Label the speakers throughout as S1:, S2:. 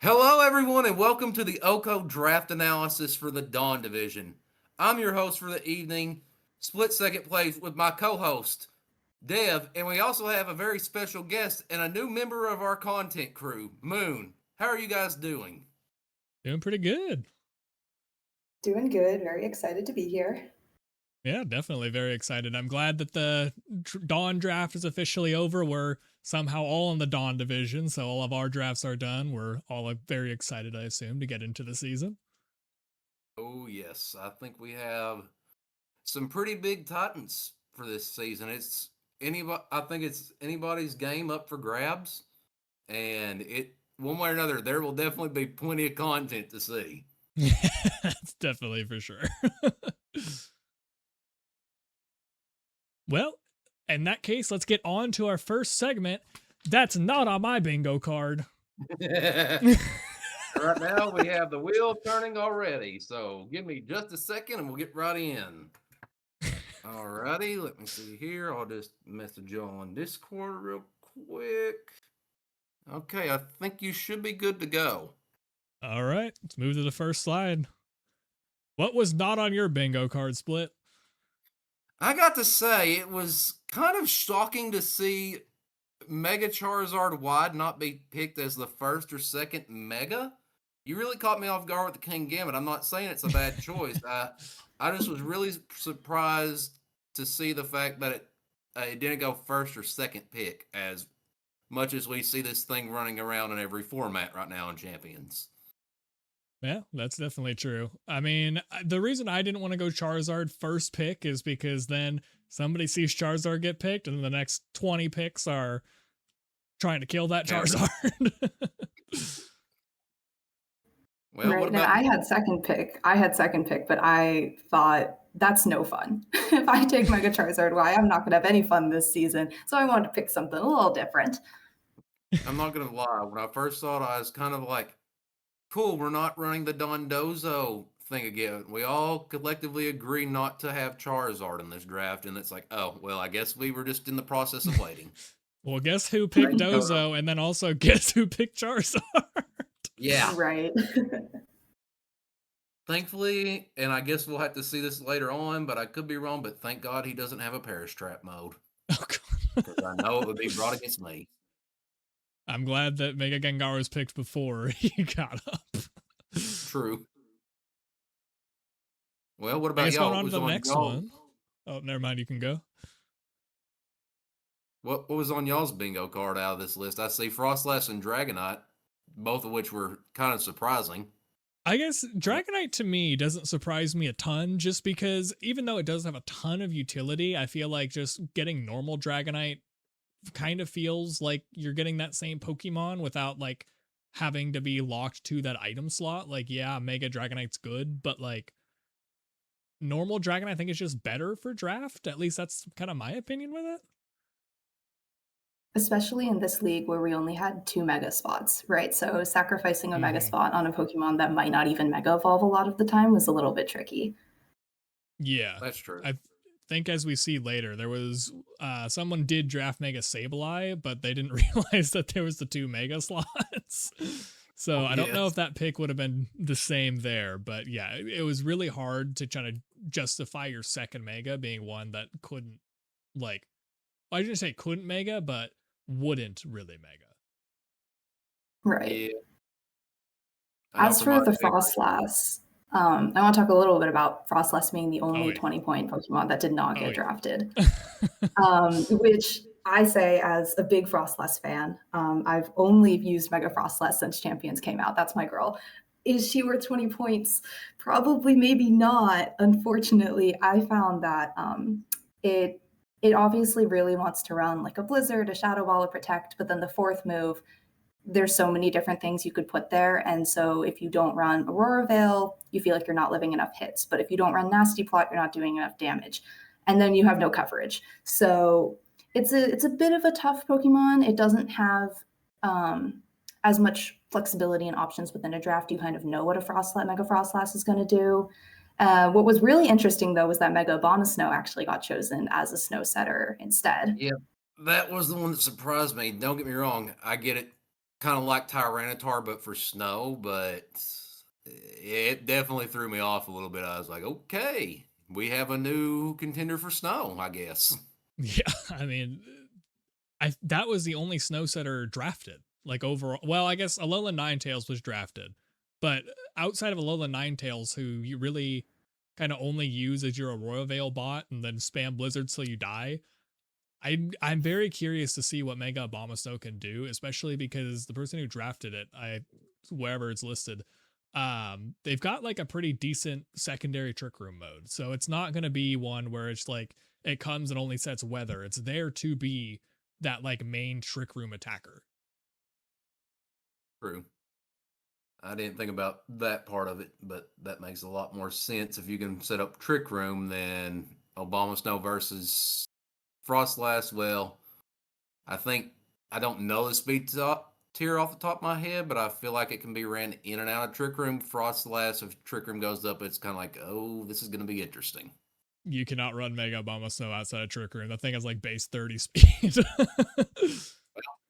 S1: Hello, everyone, and welcome to the OCO draft analysis for the Dawn Division. I'm your host for the evening, split second place with my co host, Dev, and we also have a very special guest and a new member of our content crew, Moon. How are you guys doing?
S2: Doing pretty good.
S3: Doing good. Very excited to be here.
S2: Yeah, definitely very excited. I'm glad that the Dawn draft is officially over. We're somehow all in the Dawn division, so all of our drafts are done. We're all very excited, I assume, to get into the season.
S1: Oh, yes, I think we have some pretty big titans for this season. I think it's anybody's game up for grabs, and one way or another, there will definitely be plenty of content to see.
S2: That's definitely for sure. Well, in that case, let's get on to our first segment. That's not on my bingo card.
S1: Right now, we have the wheel turning already. So give me just a second and we'll get right in. Alrighty, let me see here. I'll just message you on Discord real quick. Okay, I think you should be good to go.
S2: All right, let's move to the first slide. What was not on your bingo card, Split?
S1: I got to say, it was kind of shocking to see Mega Charizard Wide not be picked as the first or second Mega. You really caught me off guard with the King Gambit. I'm not saying it's a bad choice. I just was really surprised to see the fact that it didn't go first or second pick, as much as we see this thing running around in every format right now in Champions.
S2: Yeah, that's definitely true. I mean, the reason I didn't want to go Charizard first pick is because then somebody sees Charizard get picked, and the next 20 picks are trying to kill that Charizard.
S1: Well,
S3: Right.
S1: what
S3: And
S1: about
S3: I had second pick. But I thought that's no fun. If I take Mega Charizard Y, I'm not going to have any fun this season. So I wanted to pick something a little different.
S1: I'm not gonna lie. When I first saw it, I was kind of like, "Cool, we're not running the Dondozo thing again." We all collectively agree not to have Charizard in this draft, and it's like, oh well, I guess we were just in the process of waiting.
S2: Well, guess who picked Dozo, and then also guess who picked Charizard?
S1: Yeah.
S3: Right.
S1: Thankfully, and I guess we'll have to see this later on, but I could be wrong, but thank God he doesn't have a Perish Trap mode.
S2: Oh, God.
S1: Because I know it would be brought against me.
S2: I'm glad that Mega Gengar was picked before he got up.
S1: True. Well, what
S2: I
S1: about
S2: guess
S1: y'all?
S2: going on to the next one. Oh, never mind. You can go.
S1: What was on y'all's bingo card out of this list? I see Frostlass and Dragonite, both of which were kind of surprising.
S2: I guess Dragonite to me doesn't surprise me a ton, just because even though it does have a ton of utility, I feel like just getting normal Dragonite kind of feels like you're getting that same Pokemon without like having to be locked to that item slot. Like, yeah, Mega Dragonite's good, but like normal Dragon, I think is just better for draft. At least that's kind of my opinion with it.
S3: Especially in this league where we only had 2 Mega spots, right? So sacrificing a Mega spot on a Pokemon that might not even Mega Evolve a lot of the time was a little bit tricky.
S2: Yeah,
S1: That's true.
S2: I think as we see later, there was someone did draft Mega Sableye, but they didn't realize that there was the 2 Mega slots. So I don't know if that pick would have been the same there, but yeah, it was really hard to try to justify your second Mega being one that couldn't like I didn't say couldn't Mega, but wouldn't really Mega.
S3: Right.
S1: Yeah.
S3: As for the Frostlass, I want to talk a little bit about Frostlass being the only 20-point Pokemon that did not get drafted. Which I say as a big Frostlass fan. I've only used Mega Frostlass since Champions came out. That's my girl. Is she worth 20 points? Probably, maybe not. Unfortunately, I found that it obviously really wants to run like a Blizzard, a Shadow Ball, a Protect, but then the fourth move, there's so many different things you could put there. And so if you don't run Aurora Veil, you feel like you're not living enough hits. But if you don't run Nasty Plot, you're not doing enough damage. And then you have no coverage. So it's a bit of a tough Pokemon. It doesn't have as much flexibility and options within a draft. You kind of know what a Mega Frostlass is going to do. What was really interesting, though, was that Mega Abomasnow actually got chosen as a snow setter instead.
S1: Yeah, that was the one that surprised me. Don't get me wrong. I get it. kind of like Tyranitar, but for snow, but it definitely threw me off a little bit. I was like, okay, we have a new contender for snow, I guess.
S2: Yeah, I mean, that was the only snow setter drafted. Like overall, well, I guess Alolan Ninetales was drafted, but outside of Alolan Ninetales, who you really kind of only use as your Aurora Veil bot and then spam Blizzard till you die, I'm very curious to see what Mega Abomasnow can do, especially because the person who drafted it, wherever it's listed, they've got like a pretty decent secondary Trick Room mode. So it's not going to be one where it's like it comes and only sets weather. It's there to be that like main Trick Room attacker.
S1: True. I didn't think about that part of it, but that makes a lot more sense. If you can set up Trick Room, then Abomasnow versus Frostlass. Well, I don't know the speed tier off the top of my head, but I feel like it can be ran in and out of Trick Room. Frostlass, if Trick Room goes up, it's kind of like, oh, this is going to be interesting.
S2: You cannot run Mega Abomasnow outside of Trick Room. That thing has like base 30 speed.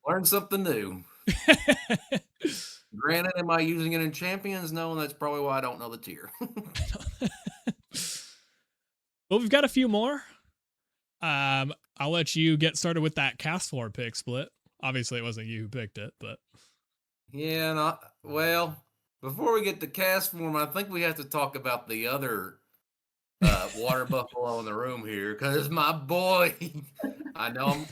S1: Learn something new. Granted, am I using it in Champions? No, and that's probably why I don't know the tier.
S2: Well, we've got a few more. I'll let you get started with that Castform pick split. Obviously, it wasn't you who picked it, but
S1: Yeah, well, before we get to Castform, I think we have to talk about the other water buffalo in the room here, because my boy, I know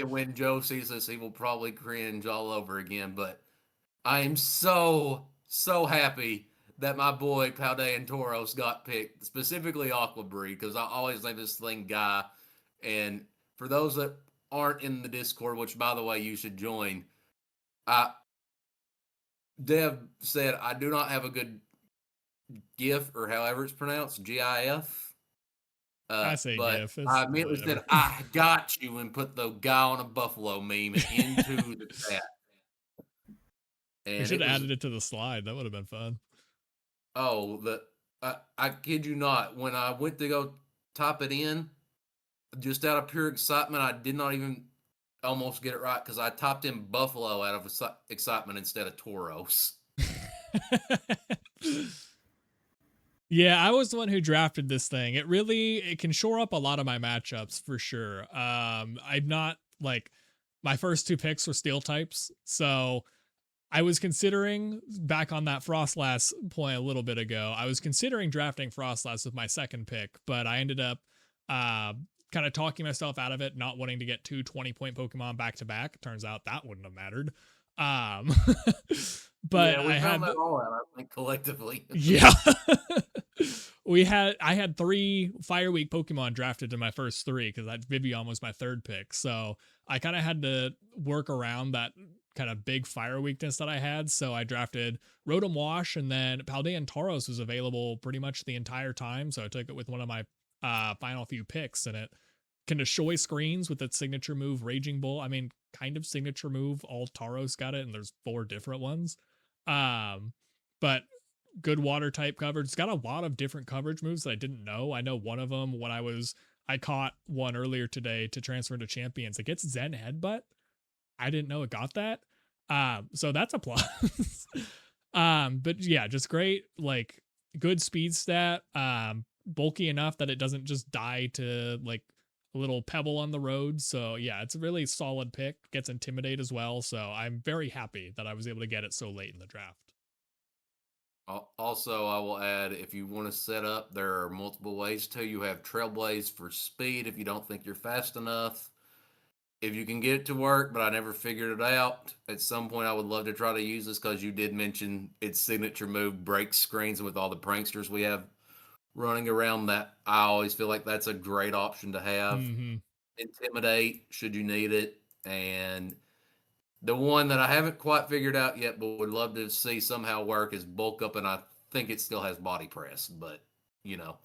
S1: when Joe sees this, he will probably cringe all over again, but I am so happy that my boy Paldean Tauros got picked, specifically Aqua Breed, because I always named this thing Guy. And for those that aren't in the Discord, which by the way you should join, Devv said I do not have a good GIF, or however it's pronounced, GIF.
S2: I say
S1: but
S2: GIF.
S1: I immediately said, I got you, and put the guy on a buffalo meme into the chat.
S2: And we should have added it to the slide. That would have been fun.
S1: Oh, I kid you not. When I went to go type it in, just out of pure excitement, I did not even almost get it right, because I typed in buffalo out of excitement instead of Tauros.
S2: Yeah, I was the one who drafted this thing. It can shore up a lot of my matchups for sure. I'm not like, my first two picks were steel types, so I was considering, back on that Frostlass point a little bit ago, I was considering drafting Frostlass with my second pick, but I ended up kind of talking myself out of it, not wanting to get two 20-point Pokemon back to back. Turns out that wouldn't have mattered. But
S1: yeah, we found that all out, I think, collectively.
S2: Yeah. I had 3 Fire Week Pokemon drafted in my first 3, because Vivian was my third pick. So I kind of had to work around that kind of big fire weakness that I had. So I drafted Rotom Wash, and then Paldean Tauros was available pretty much the entire time. So I took it with one of my final few picks, and it can destroy screens with its signature move, Raging Bull. I mean, kind of signature move. All Tauros got it, and there's 4 different ones. But good water type coverage. It's got a lot of different coverage moves that I didn't know. I know one of them when I caught one earlier today to transfer into Champions. It gets Zen Headbutt. I didn't know it got that. So that's a plus. But yeah, just great, like good speed stat. Bulky enough that it doesn't just die to like a little pebble on the road. So yeah, it's a really solid pick. Gets Intimidate as well. So I'm very happy that I was able to get it so late in the draft.
S1: Also, I will add, if you want to set up, there are multiple ways to. You have Trailblaze for speed if you don't think you're fast enough. If you can get it to work, but I never figured it out. At some point, I would love to try to use this, because you did mention its signature move, break screens, and with all the pranksters we have running around, that I always feel like that's a great option to have.
S2: Mm-hmm.
S1: Intimidate, should you need it. And the one that I haven't quite figured out yet, but would love to see somehow work, is Bulk Up, and I think it still has Body Press, but, you know,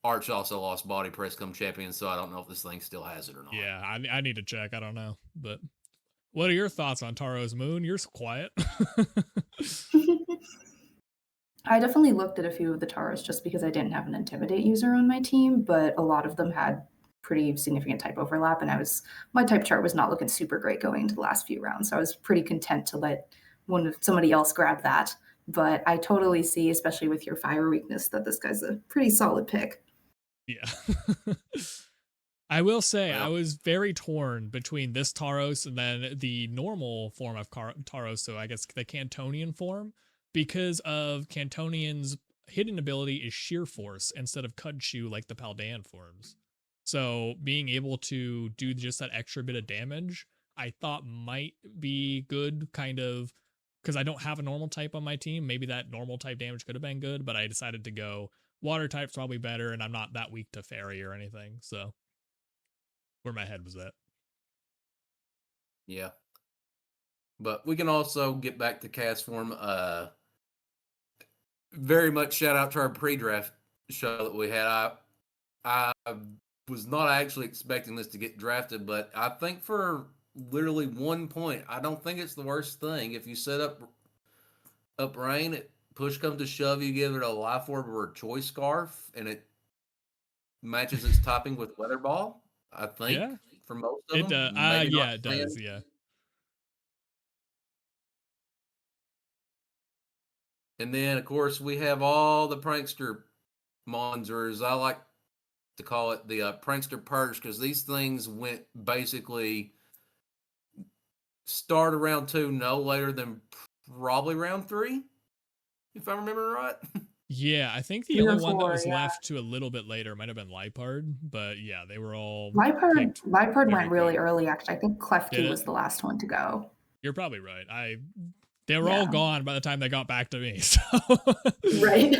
S1: Arch also lost Body Press come champion, so I don't know if this thing still has it or not.
S2: Yeah, I need to check. I don't know. But what are your thoughts on Tauros Moon? You're quiet.
S3: I definitely looked at a few of the Tauros just because I didn't have an Intimidate user on my team, but a lot of them had pretty significant type overlap, and my type chart was not looking super great going into the last few rounds. So I was pretty content to let somebody else grab that. But I totally see, especially with your fire weakness, that this guy's a pretty solid pick.
S2: Yeah. I will say I was very torn between this Tauros and then the normal form of Tauros, so I guess the Cantonian form, because of Cantonian's hidden ability is Sheer Force instead of Cudshoe like the Paldean forms. So being able to do just that extra bit of damage, I thought might be good, kind of, because I don't have a normal type on my team. Maybe that normal type damage could have been good, but I decided to go water type's probably better, and I'm not that weak to fairy or anything, so where my head was at.
S1: Yeah. But we can also get back to cast form. Very much shout out to our pre-draft show that we had. I was not actually expecting this to get drafted, but I think for literally 1 point, I don't think it's the worst thing. If you set up rain, push comes to shove, you give it a life orb or a choice scarf, and it matches its topping with weather ball. I think
S2: Yeah,
S1: for most of
S2: it
S1: them, maybe
S2: yeah,
S1: not
S2: it does. Yeah.
S1: And then, of course, we have all the prankster monsters. I like to call it the prankster purge because these things went basically start around 2, no later than probably round 3, if I remember right.
S2: Yeah, I think the only one that was left to a little bit later might have been Lipard, but yeah, they were all
S3: Lipard went really
S2: quick.
S3: early, actually. I think Klefki was the last one to go.
S2: You're probably right. They were all gone by the time they got back to me. So.
S3: Right.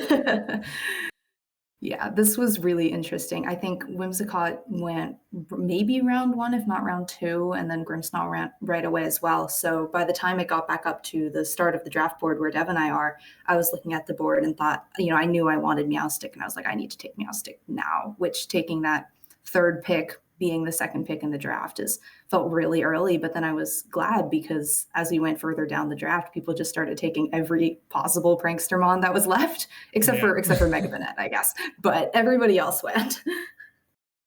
S3: Yeah, this was really interesting. I think Whimsicott went maybe round 1, if not round 2, and then Grimmsnarl ran right away as well. So by the time it got back up to the start of the draft board where Devv and I are, I was looking at the board and thought, I knew I wanted Meowstic, and I was like, I need to take Meowstic now, which taking that third pick being the second pick in the draft felt really early, but then I was glad because as we went further down the draft, people just started taking every possible prankstermon that was left, except for Mega Banette, I guess. But everybody else went.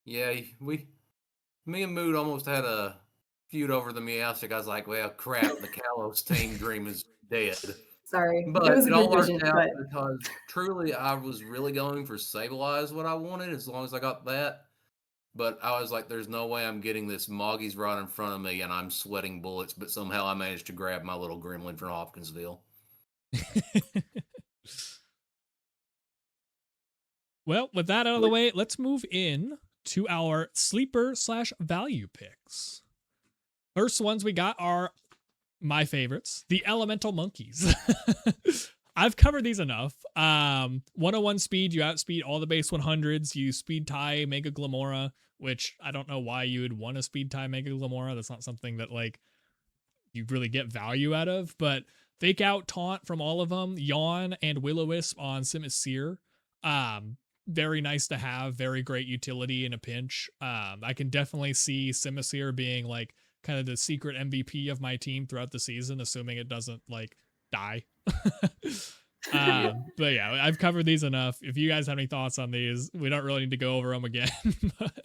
S1: Yeah, me and Mood almost had a feud over the Meowstic. I was like, well, crap, the Kalos team dream is dead.
S3: Sorry,
S1: but
S3: it was
S1: it all worked
S3: vision,
S1: out because truly I was really going for Sableye what I wanted as long as I got that. But I was like, there's no way I'm getting this Moggy's right in front of me and I'm sweating bullets, but somehow I managed to grab my little gremlin from Hopkinsville.
S2: Well, with that out of the way, let's move in to our sleeper/value picks. First ones we got are my favorites, the elemental monkeys. I've covered these enough. 101 speed, you outspeed all the base 100s. You speed tie Mega Glamora, which I don't know why you would want to speed tie Mega Glamora. That's not something that like you really get value out of. But fake out taunt from all of them. Yawn and Will-O-Wisp on Simisear. Very nice to have. Very great utility in a pinch. I can definitely see Simisear being like kind of the secret MVP of my team throughout the season, assuming it doesn't like die. But yeah, I've covered these enough. If you guys have any thoughts on these, we don't really need to go over them again. But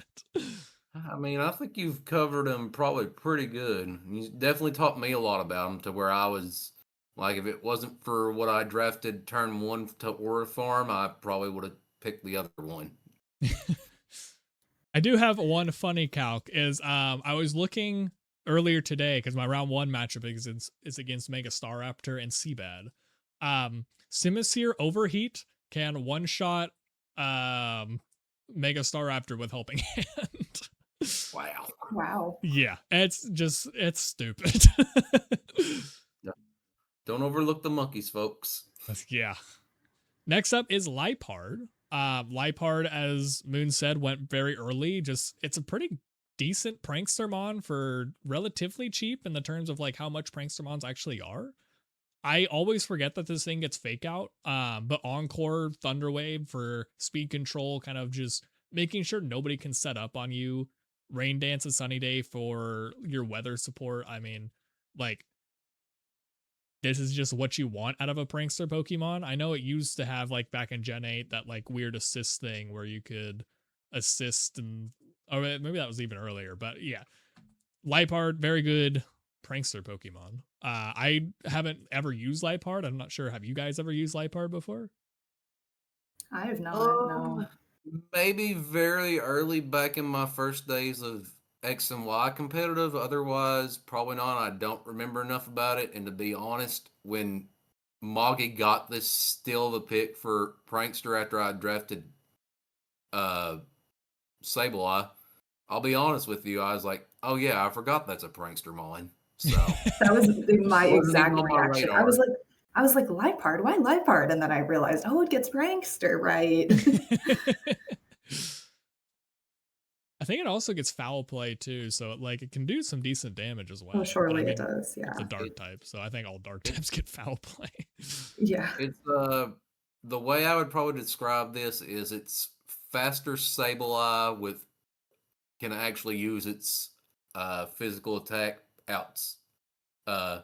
S1: I mean, I think you've covered them probably pretty good. You definitely taught me a lot about them to where I was like, if it wasn't for what I drafted turn 1 to Aura Farm, I probably would have picked the other one.
S2: I do have one funny calc is I was looking earlier today because my round 1 matchup is against Mega Staraptor and Seabad. Simisear Overheat can one-shot Mega Staraptor with Helping Hand.
S3: Wow.
S2: Yeah, it's stupid.
S1: Don't overlook the monkeys, folks.
S2: Yeah. Next up is Lipard. Lipard, as Moon said, went very early. It's a pretty decent prankstermon for relatively cheap in the terms of like how much prankstermons actually are. I always forget that this thing gets fake out. But Encore Thunderwave for speed control, kind of just making sure nobody can set up on you. Rain Dance and Sunny Day for your weather support. I mean, like, this is just what you want out of a prankster Pokemon. I know it used to have like back in Gen 8 that like weird assist thing where you could assist and Or maybe that was even earlier, but yeah. Liepard, very good prankster Pokemon. I haven't ever used Liepard. I'm not sure. Have you guys ever used Liepard before?
S3: I have not, no.
S1: Um, maybe very early back in my first days of X and Y competitive. Otherwise, probably not. I don't remember enough about it. And to be honest, when Moggy got this still the pick for Prankster after I drafted uh Sableye, I'll be honest with you, I was like, oh yeah, I forgot that's a Prankster mine. So
S3: That was my
S1: wasn't even
S3: exact
S1: on my
S3: reaction.
S1: radar.
S3: I was like, Liepard? Why Liepard? And then I realized, oh, it gets prankster, right?
S2: I think it also gets foul play too, so it can do some decent damage as
S3: Oh,
S2: well. But I
S3: surely it
S2: mean,
S3: does,
S2: it's a
S3: yeah.
S2: dark type, so I think all dark types get foul play.
S3: Yeah.
S1: It's the way I would probably describe this is it's faster Sableye with can actually use its physical attack outs. Uh,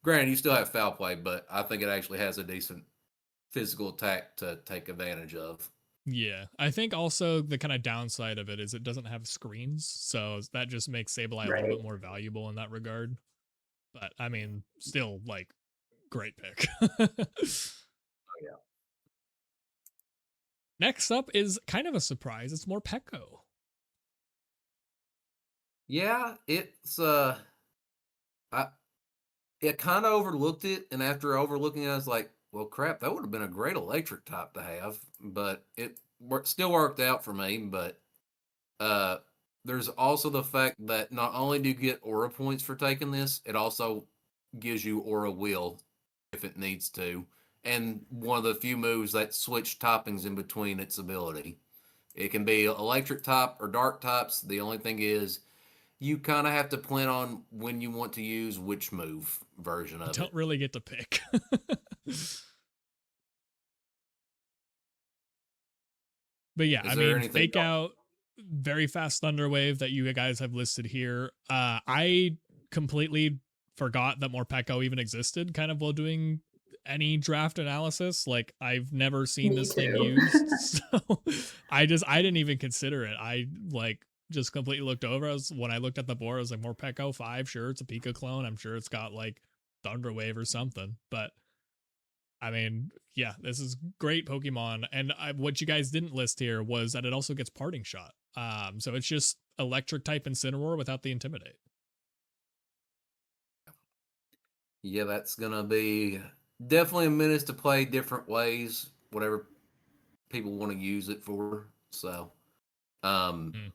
S1: Granted, you still have foul play, but I think it actually has a decent physical attack to take advantage of.
S2: Yeah, I think also the kind of downside of it is it doesn't have screens, so that just makes Sableye a little
S3: Right.
S2: bit more valuable in that regard. But I mean, still great pick.
S1: Oh, yeah.
S2: Next up is kind of a surprise. It's more Pecco.
S1: Yeah, it's I it kind of overlooked it, and after overlooking it, I was like, well, crap, that would have been a great electric type to have, but it still worked out for me. But uh, there's also the fact that not only do you get aura points for taking this, it also gives you aura wheel if it needs to, and one of the few moves that switch toppings in between its ability. It can be electric type or dark types. The only thing is you kind of have to plan on when you want to use which move version
S2: You
S1: of
S2: don't
S1: it.
S2: really get to pick. But yeah, I
S1: Is there
S2: mean,
S1: anything
S2: fake
S1: else?
S2: out, very fast thunder wave that you guys have listed here. I completely forgot that Morpeko even existed kind of while doing any draft analysis. Like I've never seen
S3: Me
S2: this thing
S3: too.
S2: used. So I didn't even consider it. I just completely looked over. When I looked at the board, I was like, Morpeko 5, sure, it's a Pika clone. I'm sure it's got like Thunder Wave or something. But I mean, yeah, this is great Pokemon. And what you guys didn't list here was that it also gets Parting Shot. So it's just electric type Incineroar without the Intimidate.
S1: Yeah, that's gonna be definitely a minutes to play different ways, whatever people want to use it for. So, um,
S2: Mm.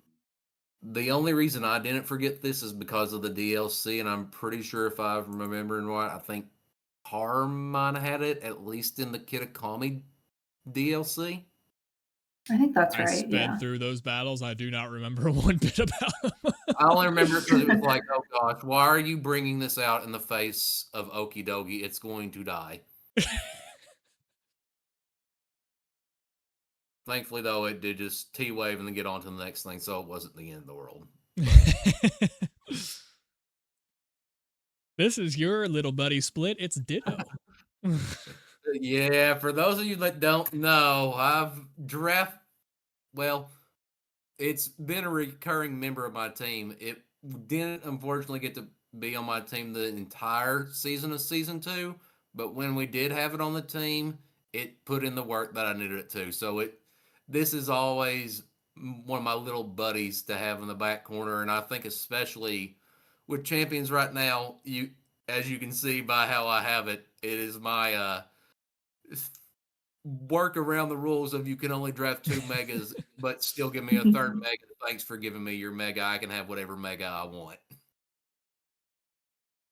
S1: the only reason I didn't forget this is because of the DLC, and I'm pretty sure if I'm remembering right, I think Harmon had it at least in the Kitakami DLC.
S3: I think that's
S2: I
S3: right,
S2: sped
S3: yeah.
S2: through those battles. I do not remember one bit about them.
S1: I only remember it because it was like, oh gosh, why are you bringing this out in the face of Okidogi? It's going to die. Thankfully, though, it did just T wave and then get on to the next thing, so it wasn't the end of the world.
S2: This is your little buddy Split. It's Ditto.
S1: Yeah, for those of you that don't know, well, it's been a recurring member of my team. It didn't unfortunately get to be on my team the entire season of season 2, but when we did have it on the team, it put in the work that I needed it to. So this is always one of my little buddies to have in the back corner, and I think especially with champions right now, as you can see by how I have it, it is my work around the rules of you can only draft 2 megas, but still give me a third mega. Thanks for giving me your mega. I can have whatever mega I want.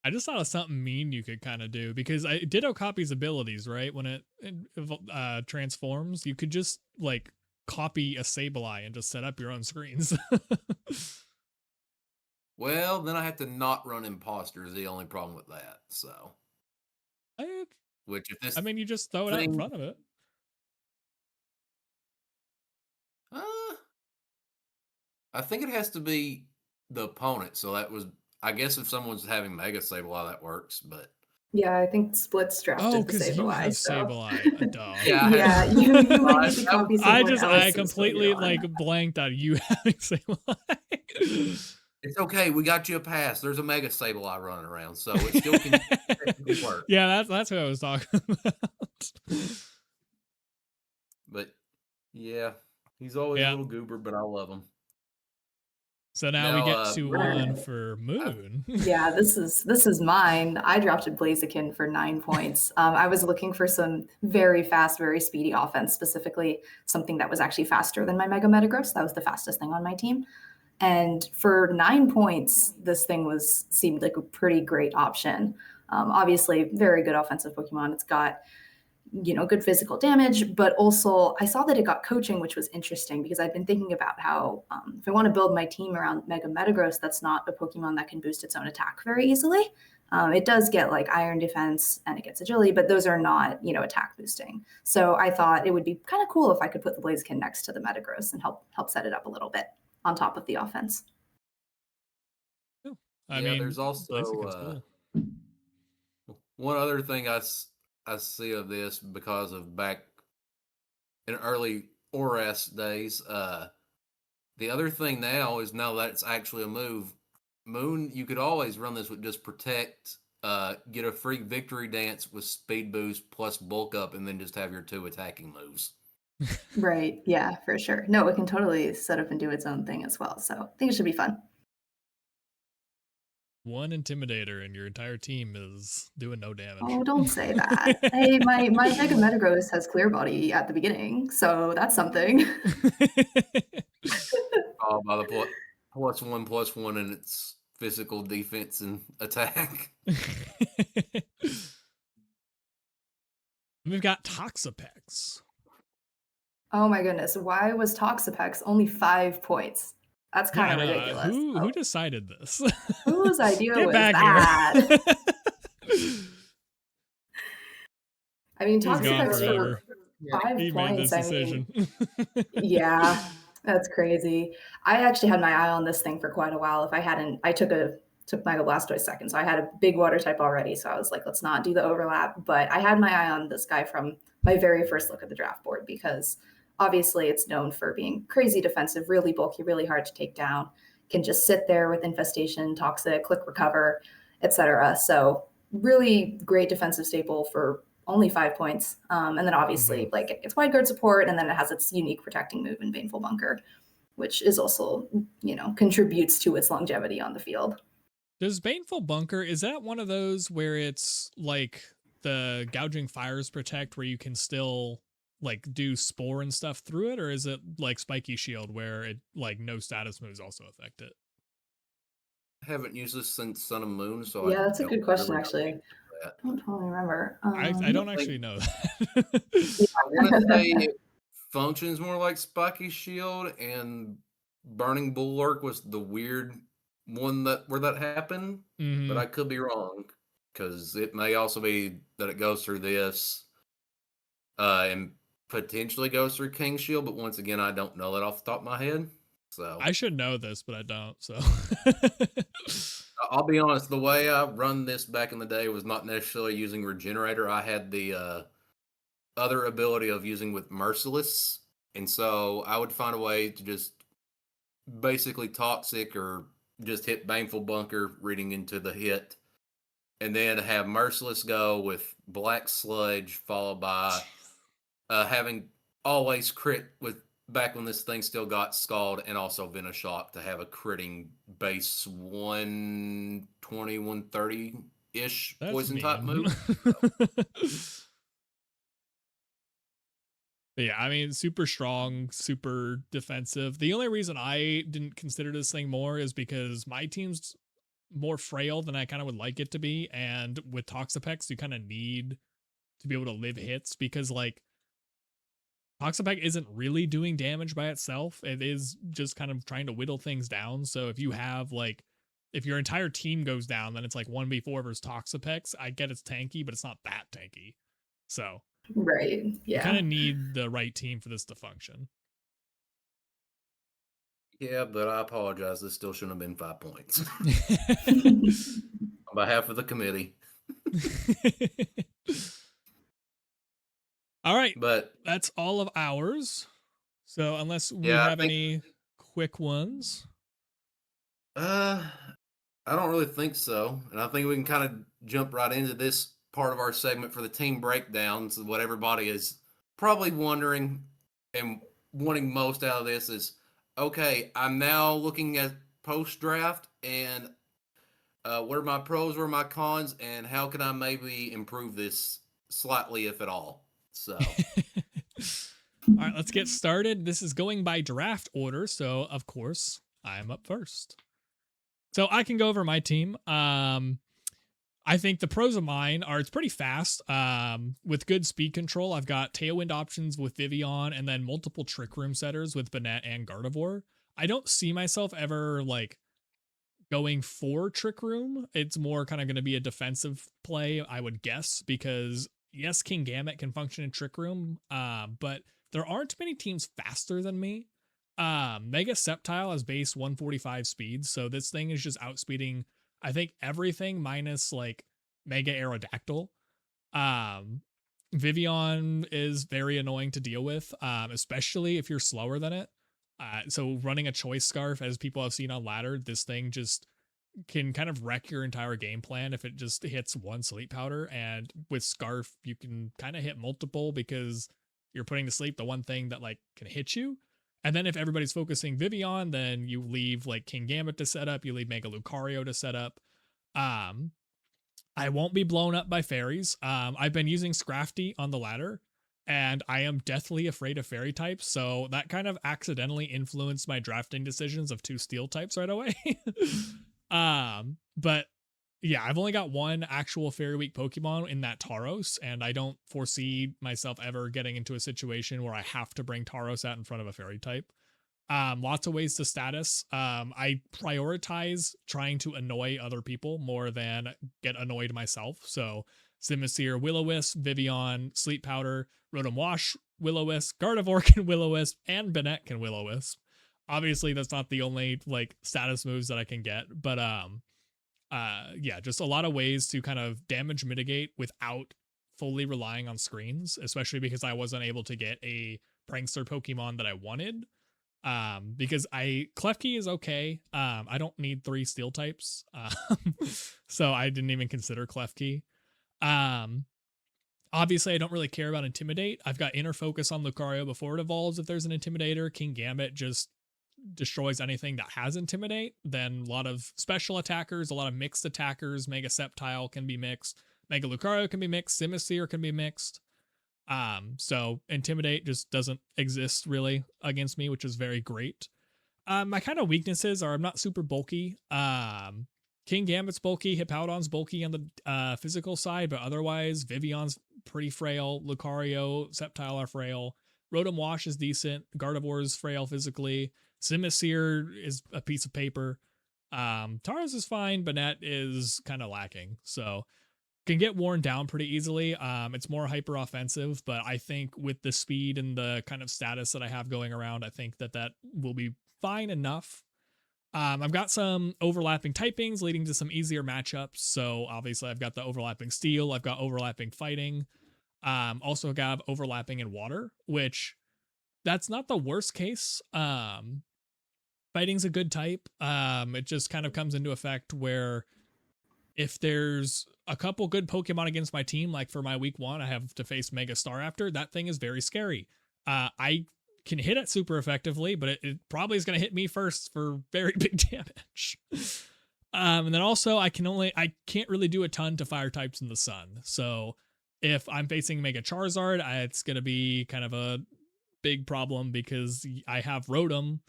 S2: I just thought of something mean you could kind of do because Ditto copies abilities, right? When it transforms, you could just copy a Sableye and just set up your own screens.
S1: Well, then I have to not run imposter is the only problem with that. So, which if this
S2: I mean, you just throw it out in
S1: thing,
S2: front of it.
S1: I think it has to be the opponent. So that was, I guess, if someone's having Mega Sableye, that works. But
S3: Yeah, I think Splits
S2: Oh,
S3: drafted the
S2: because you
S3: Sableye,
S2: have
S3: so
S2: Sableye. Duh.
S1: Yeah, I had
S3: yeah, you might need to
S1: that was
S3: copy someone
S2: I
S3: else's for
S2: completely
S3: your
S2: like
S3: one.
S2: blanked on you having Sableye.
S1: it's okay, we got you a pass. There's a Mega Sableye running around, so it still can technically work.
S2: Yeah, that's what I was talking about.
S1: But yeah, he's always a
S2: Yeah.
S1: little goober, but I love him.
S2: So now we
S1: Now,
S2: get to one
S3: Alright.
S2: for Moon.
S3: Yeah, this is mine. I drafted Blaziken for 9 points. I was looking for some very fast, very speedy offense, specifically something that was actually faster than my Mega Metagross. That was the fastest thing on my team. And for 9 points, this thing seemed like a pretty great option. Obviously, very good offensive Pokemon. It's got good physical damage, but also I saw that it got coaching, which was interesting because I've been thinking about how if I want to build my team around Mega Metagross, that's not a Pokemon that can boost its own attack very easily. It does get like Iron Defense and it gets Agility, but those are not attack boosting. So I thought it would be kind of cool if I could put the Blaziken next to the Metagross and help set it up a little bit on top of the offense.
S2: I
S1: yeah,
S2: mean,
S1: there's also
S2: Blaziken's cool.
S1: one other thing I see of this because of back in early ORAS days. The other thing now is now that it's actually a move. Moon, you could always run this with just protect, get a free victory dance with speed boost plus bulk up, and then just have your 2 attacking moves.
S3: Right. Yeah, for sure. No, it can totally set up and do its own thing as well. So I think it should be fun.
S2: One Intimidator and your entire team is doing no damage.
S3: Oh, don't say that. Hey, my Mega Metagross has Clear Body at the beginning, so that's something.
S1: By the +1/+1 in its physical defense and attack.
S2: We've got Toxapex.
S3: Oh my goodness, why was Toxapex only 5 points? That's
S2: Yeah, I
S3: kind of
S2: know.
S3: ridiculous.
S2: Who decided this?
S3: Whose idea
S2: Get
S3: was
S2: back
S3: that?
S2: here.
S3: I mean,
S2: He's gone
S3: Toxapex
S2: forever.
S3: for 5
S2: He made this
S3: points, I mean,
S2: decision.
S3: yeah, that's crazy. I actually had my eye on this thing for quite a while. If I hadn't, I took Mega Blastoise second, so I had a big water type already. So I was like, let's not do the overlap. But I had my eye on this guy from my very first look at the draft board because obviously it's known for being crazy defensive, really bulky, really hard to take down. Can just sit there with infestation, toxic, click recover, etc. So really great defensive staple for only 5 points. And then obviously, like it's wide guard support, and then it has its unique protecting move in Baneful Bunker, which is also, contributes to its longevity on the field.
S2: Does Baneful Bunker, is that one of those where it's like the Gouging Fires Protect where you can still like do Spore and stuff through it, or is it like Spiky Shield where it like no status moves also affect it?
S1: I haven't used this since Sun and Moon, so
S3: Yeah, that's a good question,
S1: really
S3: actually. I don't totally remember.
S2: I don't actually know that.
S1: I want to say it functions more like Spiky Shield, and Burning Bulwark was the weird one where that happened, but I could be wrong because it may also be that it goes through this and potentially goes through King Shield, but once again, I don't know that off the top of my head. So
S2: I should know this, but I don't. So
S1: I'll be honest, the way I run this back in the day was not necessarily using Regenerator. I had the other ability of using with Merciless, and so I would find a way to just basically Toxic or just hit Baneful Bunker reading into the hit, and then have Merciless go with Black Sludge, followed by having always crit with back when this thing still got Scald, and also Venoshock to have a critting base 120, 130-ish poison type move.
S2: Yeah, I mean, super strong, super defensive. The only reason I didn't consider this thing more is because my team's more frail than I kind of would like it to be. And with Toxapex, you kind of need to be able to live hits because, like, Toxapex isn't really doing damage by itself. It is just kind of trying to whittle things down. So if you have, like, if your entire team goes down, then it's like 1v4 versus Toxapex. I get it's tanky, but it's not that tanky. So
S3: Right.
S2: you
S3: Yeah.
S2: kind of need the right team for this to function.
S1: Yeah, but I apologize. This still shouldn't have been 5 points. On behalf of the committee.
S2: All right.
S1: But
S2: That's all of ours. So unless we
S1: yeah,
S2: have any quick ones.
S1: I don't really think so. And I think we can kind of jump right into this part of our segment for the team breakdowns. What everybody is probably wondering and wanting most out of this is, okay, I'm now looking at post draft and what are my pros, what are my cons, and how can I maybe improve this slightly, if at all? So,
S2: All right, let's get started. This is going by draft order, so of course I'm up first. So I can go over my team. I think the pros of mine are it's pretty fast. With good speed control, I've got tailwind options with Vivian, and then multiple trick room setters with Banette and Gardevoir. I don't see myself ever like going for trick room. It's more kind of going to be a defensive play, I would guess, because yes, King Gambit can function in trick room, but there aren't many teams faster than me. Mega Sceptile has base 145 speed, so this thing is just outspeeding, I think, everything minus like Mega Aerodactyl. Um, Vivian is very annoying to deal with, especially if you're slower than it. So running a choice scarf, as people have seen on ladder, this thing just can kind of wreck your entire game plan if it just hits one sleep powder. And with scarf, you can kind of hit multiple because you're putting to sleep the one thing that like can hit you. And then if everybody's focusing Vivian, then you leave like King Gambit to set up, you leave Mega Lucario to set up. Um, I won't be blown up by fairies. I've been using Scrafty on the ladder, and I am deathly afraid of fairy types, so that kind of accidentally influenced my drafting decisions of 2 steel types right away. But yeah, I've only got one actual fairy weak Pokemon in that Tauros, and I don't foresee myself ever getting into a situation where I have to bring Tauros out in front of a fairy type. Lots of ways to status. I prioritize trying to annoy other people more than get annoyed myself. So Simisear, Will-O-Wisp, Vivian, Sleep Powder, Rotom Wash, Will-O-Wisp, Gardevoir can Will-O-Wisp, and Banette can Will-O-Wisp. Obviously, that's not the only like status moves that I can get, but yeah, just a lot of ways to kind of damage mitigate without fully relying on screens, especially because I wasn't able to get a prankster Pokemon that I wanted. Because Klefki is okay. I don't need 3 steel types. So I didn't even consider Klefki. Obviously I don't really care about Intimidate. I've got Inner Focus on Lucario before it evolves if there's an Intimidator. King Gambit just destroys anything that has Intimidate. Then a lot of special attackers, a lot of mixed attackers. Mega Sceptile can be mixed. Mega Lucario can be mixed. Simisear can be mixed. So Intimidate just doesn't exist really against me, which is very great. My kind of weaknesses are I'm not super bulky. King Gambit's bulky, Hippowdon's bulky on the physical side, but otherwise Vivian's pretty frail. Lucario, Sceptile are frail. Rotom Wash is decent. Gardevoir's frail physically. Simisear is a piece of paper. Tauros is fine. Banette is kind of lacking. So can get worn down pretty easily. It's more hyper offensive, but I think with the speed and the kind of status that I have going around, I think that will be fine enough. I've got some overlapping typings leading to some easier matchups. So obviously I've got the overlapping steel. I've got overlapping fighting. Also got overlapping in water, which that's not the worst case. Fighting's a good type. It just kind of comes into effect where if there's a couple good Pokemon against my team, like for my week 1, I have to face Mega Staraptor. That thing is very scary. I can hit it super effectively, but it probably is going to hit me first for very big damage. And then also I can't really do a ton to fire types in the sun. So if I'm facing Mega Charizard, it's going to be kind of a big problem because I have Rotom.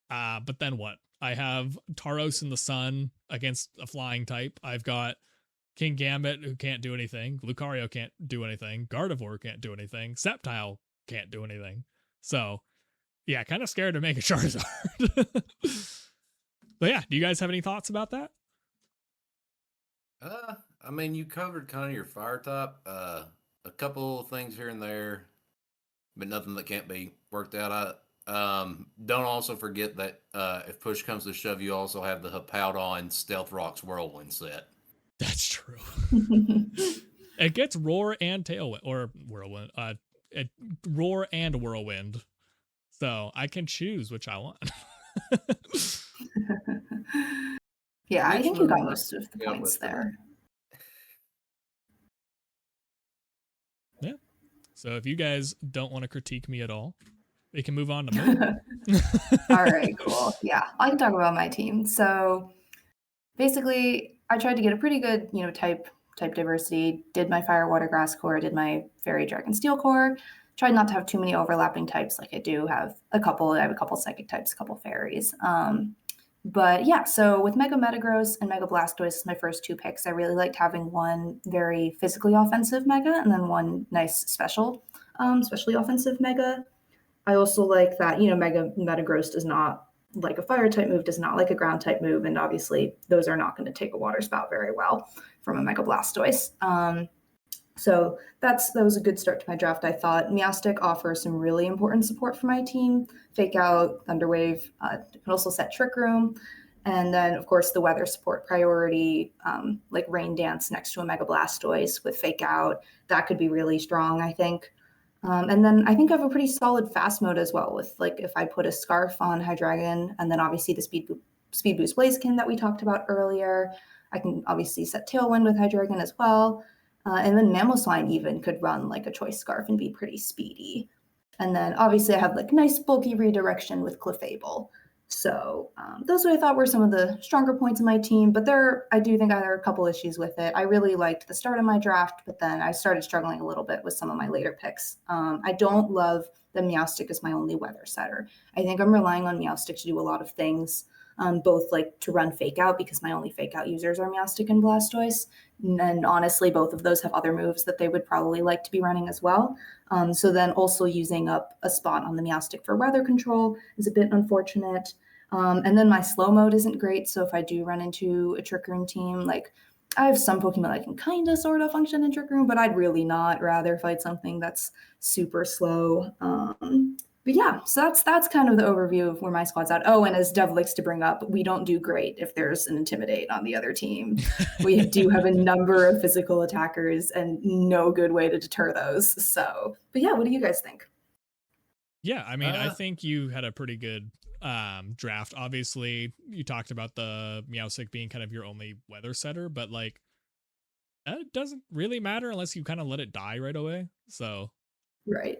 S2: But then what? I have Tauros in the sun against a flying type. I've got King Gambit who can't do anything. Lucario can't do anything. Gardevoir can't do anything. Sceptile can't do anything. So, yeah, kind of scared to make a Charizard. But yeah, do you guys have any thoughts about that?
S1: I mean, you covered kind of your fire type. A couple of things here and there, but nothing that can't be worked out. Don't also forget that if push comes to shove, you also have the Hippowdon Stealth Rocks Whirlwind set.
S2: That's true. It gets roar and tailwind, or whirlwind. Roar and whirlwind. So I can choose which I want.
S3: Yeah, I
S1: Which
S3: think you
S1: move
S3: got
S1: am I
S3: most of the
S1: going
S3: points
S1: with for that?
S3: there.
S2: Yeah. So if you guys don't want to critique me at all, we can move on to Mo.
S3: All right, cool. Yeah, I can talk about my team. So basically, I tried to get a pretty good, type diversity. Did my fire, water, grass core. Did my fairy, dragon, steel core. Tried not to have too many overlapping types. Like I do have a couple. I have a couple psychic types, a couple fairies. But yeah, so with Mega Metagross and Mega Blastoise, my first two picks, I really liked having one very physically offensive Mega and then one nice specially offensive Mega. I also like that, Mega Metagross does not like a fire type move, does not like a ground type move, and obviously those are not going to take a water spout very well from a Mega Blastoise. So that was a good start to my draft. I thought Meowstic offers some really important support for my team. Fake Out, Thunderwave, can also set Trick Room. And then, of course, the weather support priority, like Rain Dance next to a Mega Blastoise with Fake Out. That could be really strong, I think. And then I think I have a pretty solid fast mode as well with like if I put a Scarf on Hydreigon and then obviously the Speed Boost Blaziken that we talked about earlier. I can obviously set Tailwind with Hydreigon as well. And then Mamoswine even could run like a Choice Scarf and be pretty speedy. And then obviously I have like nice bulky redirection with Clefable. So those I thought were some of the stronger points of my team, but I do think there are a couple issues with it. I really liked the start of my draft, but then I started struggling a little bit with some of my later picks. I don't love that Meowstic is my only weather setter. I think I'm relying on Meowstic to do a lot of things, both like to run Fake Out because my only Fake Out users are Meowstic and Blastoise. And honestly, both of those have other moves that they would probably like to be running as well. So then also using up a spot on the Meowstic for weather control is a bit unfortunate. And then my slow mode isn't great. So if I do run into a Trick Room team, like I have some Pokemon that can kind of sort of function in Trick Room, but I'd really not rather fight something that's super slow. But yeah, so that's kind of the overview of where my squad's at. Oh, and as Dev likes to bring up, we don't do great if there's an Intimidate on the other team. We do have a number of physical attackers and no good way to deter those. So, but yeah, what do you guys think?
S2: Yeah, I mean, I think you had a pretty good draft. Obviously, you talked about the Meowstic being kind of your only weather setter, but like that doesn't really matter unless you kind of let it die right away. So,
S3: right.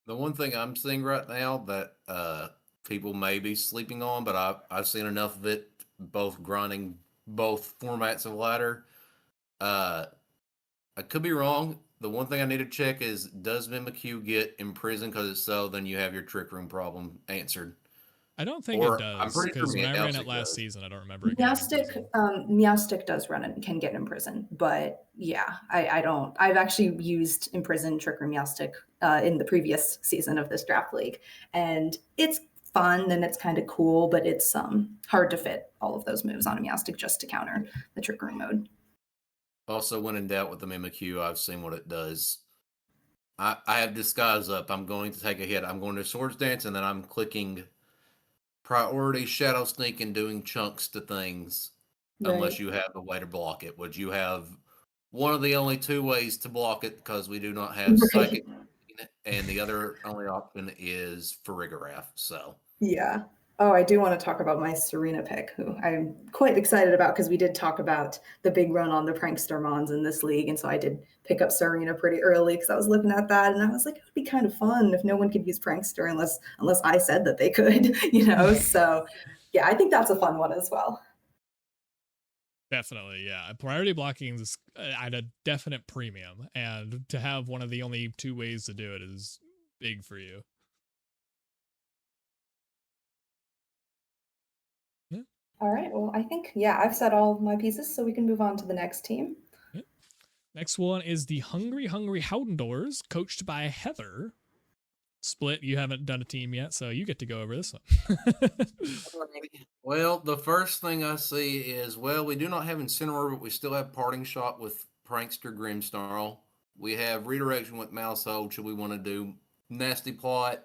S1: The one thing I'm seeing right now that people may be sleeping on, but I've seen enough of it, both grinding both formats of ladder. Uh, I could be wrong. The one thing I need to check is does Mimikyu get imprisoned? Because if so, then you have your Trick Room problem answered.
S2: I don't think it
S1: Or I'm
S2: does
S1: pretty sure
S2: because when I ran it
S1: Meowstic
S2: last
S1: does.
S2: season, I don't remember it getting imprisoned.
S3: Meowstic does run and can get imprisoned, but yeah, I don't. I've actually used imprisoned Trick Room Meowstic in the previous season of this draft league, and it's fun and it's kind of cool, but it's hard to fit all of those moves on a Meowstic just to counter the Trick Room mode.
S1: Also, when in doubt with the Mimikyu, I've seen what it does. I have Disguise up. I'm going to take a hit. I'm going to Swords Dance, and then I'm clicking Priority Shadow Sneak and doing chunks to things.
S3: Right.
S1: Unless you have a way to block it. Would you have one of the only two ways to block it because we do not have Psychic, and the other only option is Farigiraf. So
S3: yeah. Oh, I do want to talk about my Serena pick, who I'm quite excited about because we did talk about the big run on the Prankster Mons in this league. And so I did pick up Serena pretty early because I was looking at that and I was like, it would be kind of fun if no one could use Prankster unless I said that they could, So yeah, I think that's a fun one as well.
S2: Definitely, yeah. Priority blocking is at a definite premium, and to have one of the only two ways to do it is big for you. Yeah.
S3: All right. Well, I think, I've said all my pieces, so we can move on to the next team.
S2: Yeah. Next one is the Hungry Houndours, coached by Heather. Split, you haven't done a team yet, so you get to go over this one.
S1: Well, the first thing I see is, we do not have Incineroar, but we still have Parting Shot with Prankster Grimmsnarl. We have Redirection with Mousehold, should we want to do Nasty Plot.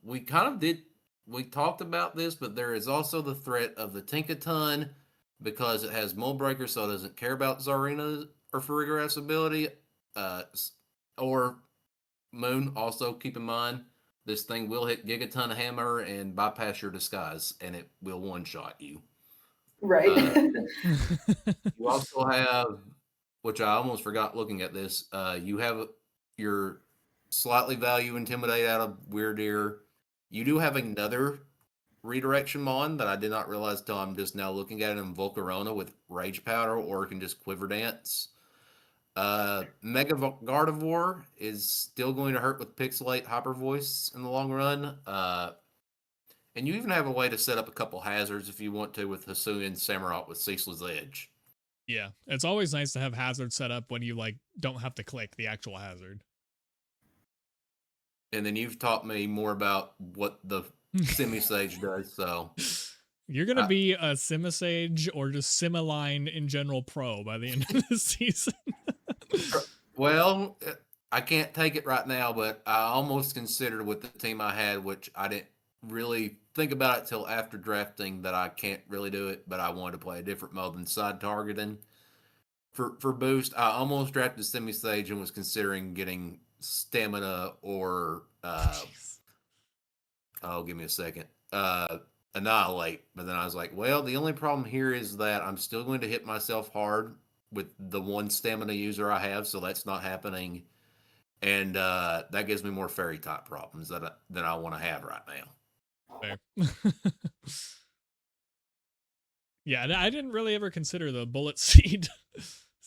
S1: We talked about this, but there is also the threat of the Tinkaton because it has Mold Breaker, so it doesn't care about Zarina or Farigarath's ability. Or Moon, also keep in mind, this thing will hit Gigaton Hammer and bypass your disguise, and it will one-shot you.
S3: Right.
S1: You also have, which I almost forgot looking at this, you have your slightly value Intimidate out of Weird Ear. You do have another redirection mon that I did not realize till I'm just now looking at it in Volcarona with Rage Powder, or it can just Quiver Dance. Mega Gardevoir is still going to hurt with Pixelate Hyper Voice in the long run. And you even have a way to set up a couple hazards if you want to with Hisuian Samurott with Ceaseless Edge.
S2: Yeah, it's always nice to have hazard set up when you like don't have to click the actual hazard.
S1: And then you've taught me more about what the Simisage does, so
S2: you're gonna be a Simisage or just Similine in general pro by the end of the season.
S1: Well, I can't take it right now, but I almost considered with the team I had, which I didn't really think about it till after drafting, that I can't really do it, but I wanted to play a different mode than side targeting. For boost, I almost drafted Simisage and was considering getting stamina or oh, give me a second. Annihilate. But then I was like, well, the only problem here is that I'm still going to hit myself hard with the one stamina user I have, so that's not happening. And that gives me more fairy type problems than I want to have right now.
S2: Fair. Yeah, I didn't really ever consider the Bullet Seed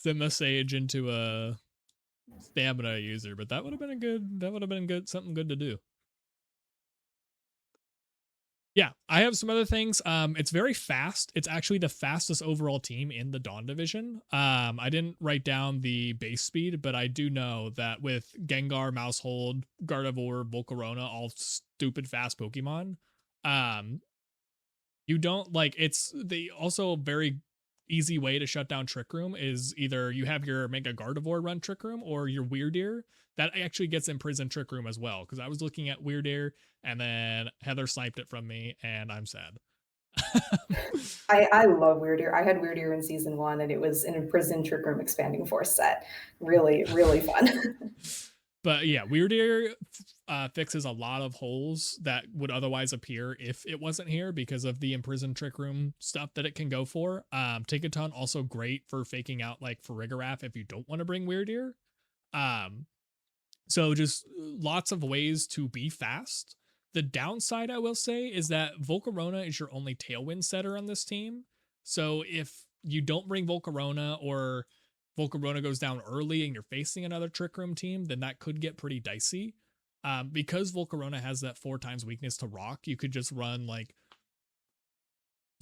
S2: Simisage into a stamina user, but that would have been good, something good to do. Yeah, I have some other things. It's very fast. It's actually the fastest overall team in the Dawn division. I didn't write down the base speed, but I do know that with Gengar, Mousehold, Gardevoir, Volcarona, all stupid fast Pokemon, you don't like it's the also very easy way to shut down Trick Room is either you have your Mega Gardevoir run Trick Room or your Weird Ear that actually gets imprisoned Trick Room as well. Because I was looking at Weird Ear and then Heather sniped it from me and I'm sad.
S3: I love Weird Ear. I had Weird Ear in season 1 and it was an imprisoned Trick Room expanding force set. Really, really fun.
S2: But yeah, Weird Ear fixes a lot of holes that would otherwise appear if it wasn't here because of the imprisoned Trick Room stuff that it can go for. Tinkaton also great for faking out like Farigarath if you don't want to bring Weird Ear. So just lots of ways to be fast. The downside, I will say, is that Volcarona is your only Tailwind setter on this team. So if you don't bring Volcarona or Volcarona goes down early and you're facing another Trick Room team, then that could get pretty dicey. Because Volcarona has that 4 times weakness to Rock, you could just run like,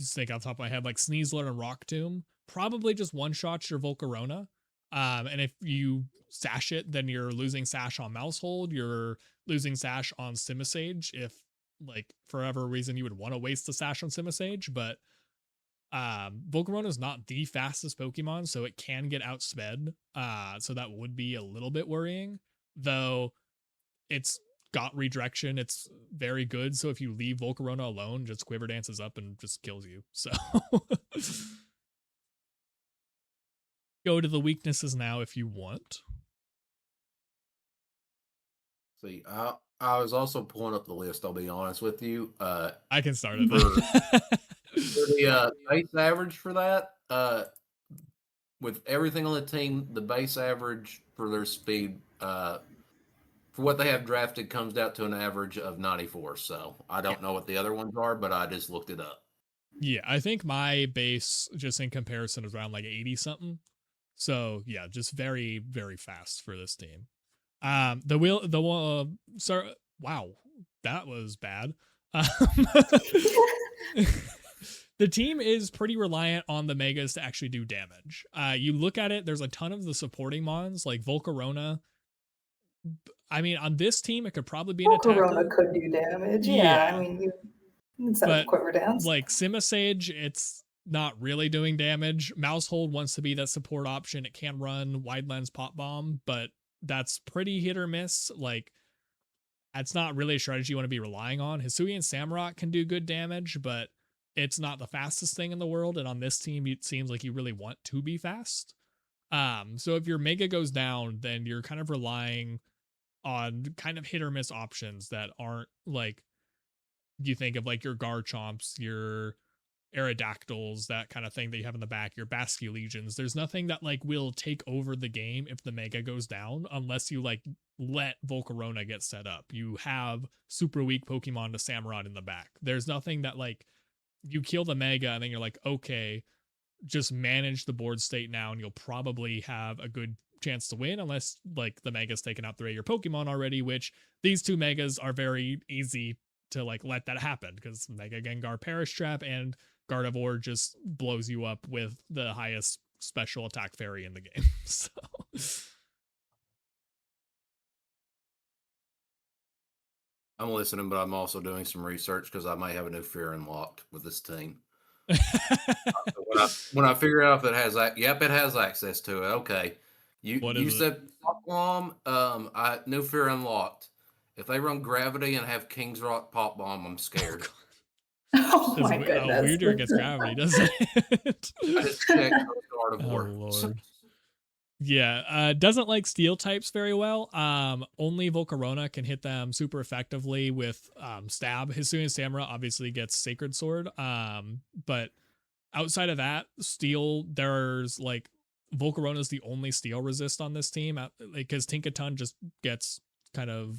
S2: just think off the top of my head, like Sneasler and Rock Tomb. Probably just one-shots your Volcarona. And if you sash it, then you're losing sash on Mousehold, you're losing sash on Simisage if like for whatever reason you would want to waste the sash on Simisage, but Volcarona is not the fastest Pokemon, so it can get outsped. So that would be a little bit worrying, though it's got redirection. It's very good. So if you leave Volcarona alone, just Quiver Dances up and just kills you. So go to the weaknesses now if you want.
S1: See, I was also pulling up the list, I'll be honest with you.
S2: I can start it.
S1: For the base average for that, with everything on the team, the base average for their speed, for what they have drafted, comes out to an average of 94. So I don't know what the other ones are, but I just looked it up.
S2: Yeah, I think my base, just in comparison, is around like 80 something. So yeah, just very, very fast for this team. Sorry, wow, that was bad. The team is pretty reliant on the megas to actually do damage. You look at it, there's a ton of the supporting mons like Volcarona. I mean, on this team, it could probably be an attacker.
S3: Volcarona could do damage. Yeah, I mean, you can set up Quiver Dance.
S2: Like Simisage, it's not really doing damage. Mousehold wants to be that support option. It can run Wide Lens Pop Bomb, but that's pretty hit or miss. Like, that's not really a strategy you want to be relying on. Hisuian Samurott can do good damage, but it's not the fastest thing in the world, and on this team it seems like you really want to be fast. So if your mega goes down, then you're kind of relying on kind of hit or miss options that aren't like, you think of like your Garchomps, your Aerodactyls, that kind of thing that you have in the back, your Basque Legions. There's nothing that like will take over the game if the mega goes down, unless you like let Volcarona get set up. You have super weak Pokemon to Samurott in the back. There's nothing that like, you kill the mega and then you're like, okay, just manage the board state now and you'll probably have a good chance to win, unless like the mega's taken out 3 of your Pokemon already, which these 2 megas are very easy to like let that happen, because Mega Gengar Perish Trap and Gardevoir just blows you up with the highest special attack fairy in the game. So
S1: I'm listening, but I'm also doing some research because I might have a new fear unlocked with this team. When I figure out if it has, yep, it has access to it. Okay, you said Pop Bomb. New fear unlocked. If they run Gravity and have King's Rock Pop Bomb, I'm scared.
S3: Oh my goodness.
S2: Weirder gets Gravity, doesn't it?
S1: I just checked
S2: Oh Lord. Yeah, doesn't like steel types very well. Only Volcarona can hit them super effectively with stab. Hisuian Samura obviously gets Sacred Sword. But outside of that, steel, there's like, Volcarona's the only steel resist on this team, because Tinkaton just gets kind of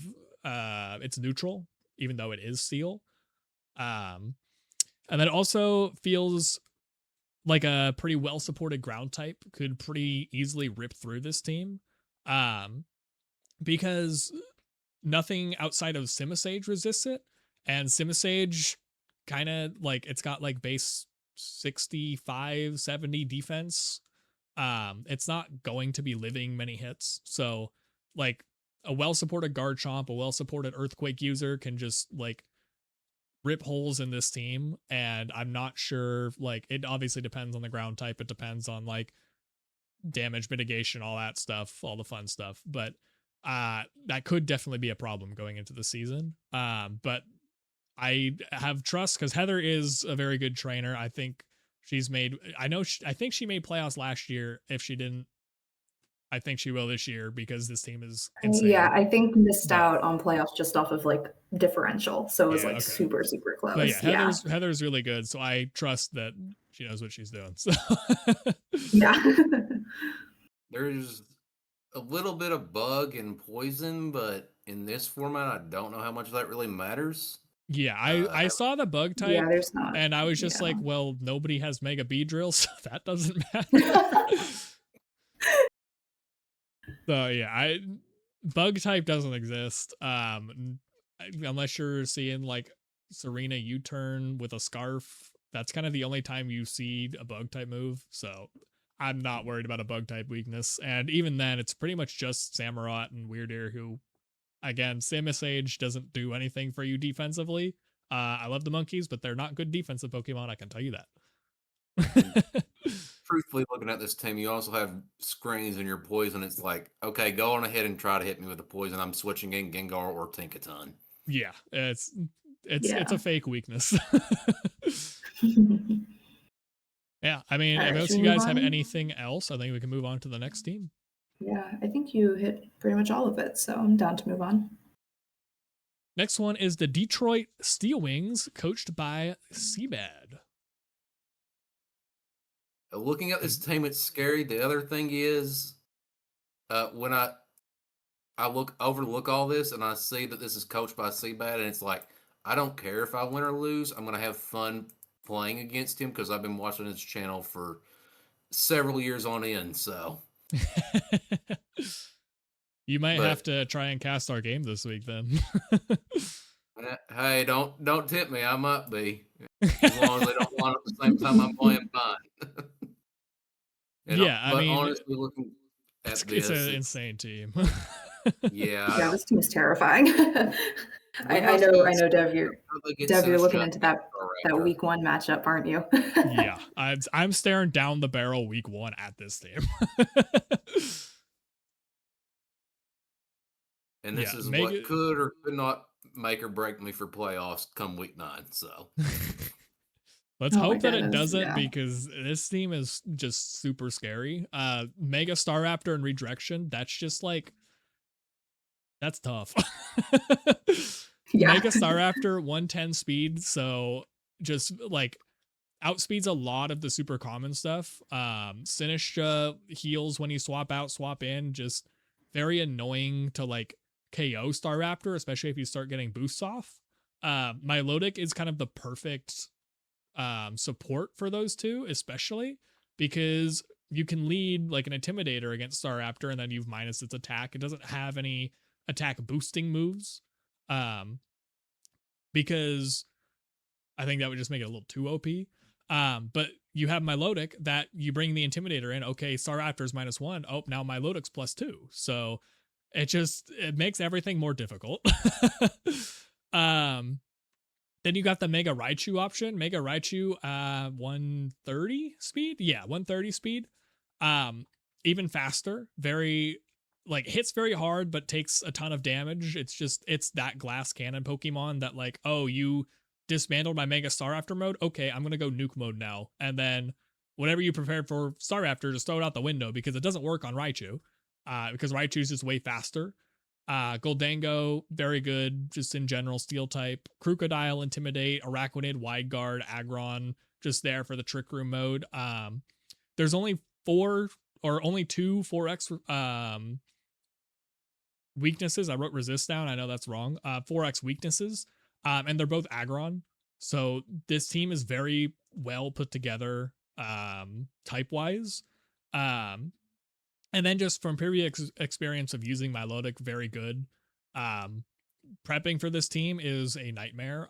S2: it's neutral, even though it is steel. And then also feels like a pretty well supported ground type could pretty easily rip through this team, because nothing outside of Simisage resists it, and Simisage kind of like, it's got like base 65 70 defense. It's not going to be living many hits, so like a well supported Garchomp, a well supported Earthquake user can just like rip holes in this team. And I'm not sure, like, it obviously depends on the ground type, it depends on like damage mitigation, all that stuff, all the fun stuff, but that could definitely be a problem going into the season. But I have trust, because Heather is a very good trainer. I think she's made, I think she made playoffs last year. If she didn't, I think she will this year, because this team is insane.
S3: Yeah, I think missed out on playoffs just off of like differential, so it was like super close.
S2: But yeah, Heather's really good, so I trust that she knows what she's doing. So
S3: yeah.
S1: There's a little bit of bug and poison, but in this format, I don't know how much that really matters.
S2: Yeah, I saw the bug type,
S3: yeah, there's not,
S2: and I was just like, well, nobody has Mega Beedrill, so that doesn't matter. So yeah, bug type doesn't exist. Unless you're seeing like Serena U-turn with a scarf, that's kind of the only time you see a bug type move. So I'm not worried about a bug type weakness. And even then, it's pretty much just Samurott and Weirdeer, who, again, Simisage doesn't do anything for you defensively. I love the monkeys, but they're not good defensive Pokemon, I can tell you that.
S1: Truthfully, looking at this team, you also have screens in your poison. It's like, okay, go on ahead and try to hit me with the poison. I'm switching in Gengar or Tinkaton.
S2: Yeah, it's a fake weakness. Yeah, I mean, if you guys have anything else, I think we can move on to the next team.
S3: Yeah, I think you hit pretty much all of it, so I'm down to move on.
S2: Next one is the Detroit Steel Wings, coached by Seabad.
S1: Looking at this team, it's scary. The other thing is, when I overlook all this and I see that this is coached by Seabad, and it's like, I don't care if I win or lose. I'm going to have fun playing against him, because I've been watching his channel for several years on end. So
S2: you might have to try and cast our game this week then.
S1: Hey, don't tip me. I might be, as long as they don't line up the same time I'm playing fine.
S2: Yeah,
S1: I mean, honestly, looking at
S2: it's an insane team.
S3: Yeah, this team is terrifying. I know, Dev. You're looking into that week 1 matchup, aren't you?
S2: Yeah, I'm staring down the barrel week 1 at this team.
S1: And this is what could or could not make or break me for playoffs come week 9. So
S2: Let's
S3: Oh my
S2: hope that it
S3: goodness,
S2: doesn't,
S3: yeah.
S2: because this team is just super scary. Mega Staraptor and Redirection, that's just like, that's tough.
S3: Yeah.
S2: Mega Staraptor 110 speed, so just like outspeeds a lot of the super common stuff. Sinistra heals when you swap out, swap in, just very annoying to like KO Staraptor, especially if you start getting boosts off. Milotic is kind of the perfect support for those two, especially because you can lead like an Intimidator against Staraptor and then you've minus its attack. It doesn't have any attack boosting moves, um, because I think that would just make it a little too OP. But you have Milotic that you bring the Intimidator in. Okay, Staraptor's -1. Oh, now Milotic's +2. So it makes everything more difficult. um, then you got the Mega Raichu option. Mega Raichu, 130 speed. Yeah, 130 speed. Um, Even faster. Very like hits very hard, but takes a ton of damage. It's that glass cannon Pokemon that like, oh, you dismantled my Mega Staraptor mode. Okay, I'm gonna go nuke mode now, and then whatever you prepared for Staraptor, just throw it out the window because it doesn't work on Raichu. Because Raichu's just way faster. Goldango, very good, just in general, steel type. Crocodile, Intimidate, Araquanid, Wide Guard, Aggron, just there for the Trick Room mode. There's only only two 4X weaknesses. I wrote resist down. I know that's wrong. 4X weaknesses, and they're both Aggron. So this team is very well put together, type wise. And then just from previous experience of using Milotic, very good. Prepping for this team is a nightmare.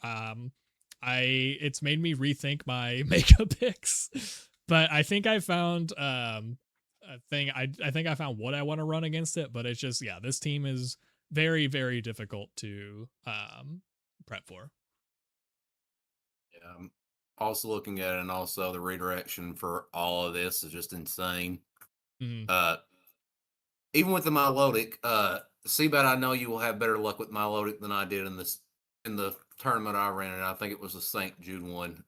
S2: It's made me rethink my makeup picks, but I think I found a thing. I think I found what I want to run against it, but it's just, yeah, this team is very, very difficult to prep for.
S1: Yeah, I'm also looking at it, and also the redirection for all of this is just insane.
S2: Mhm.
S1: Even with the Milotic, Seabat, I know you will have better luck with Milotic than I did in the tournament I ran, and I think it was the St. Jude one.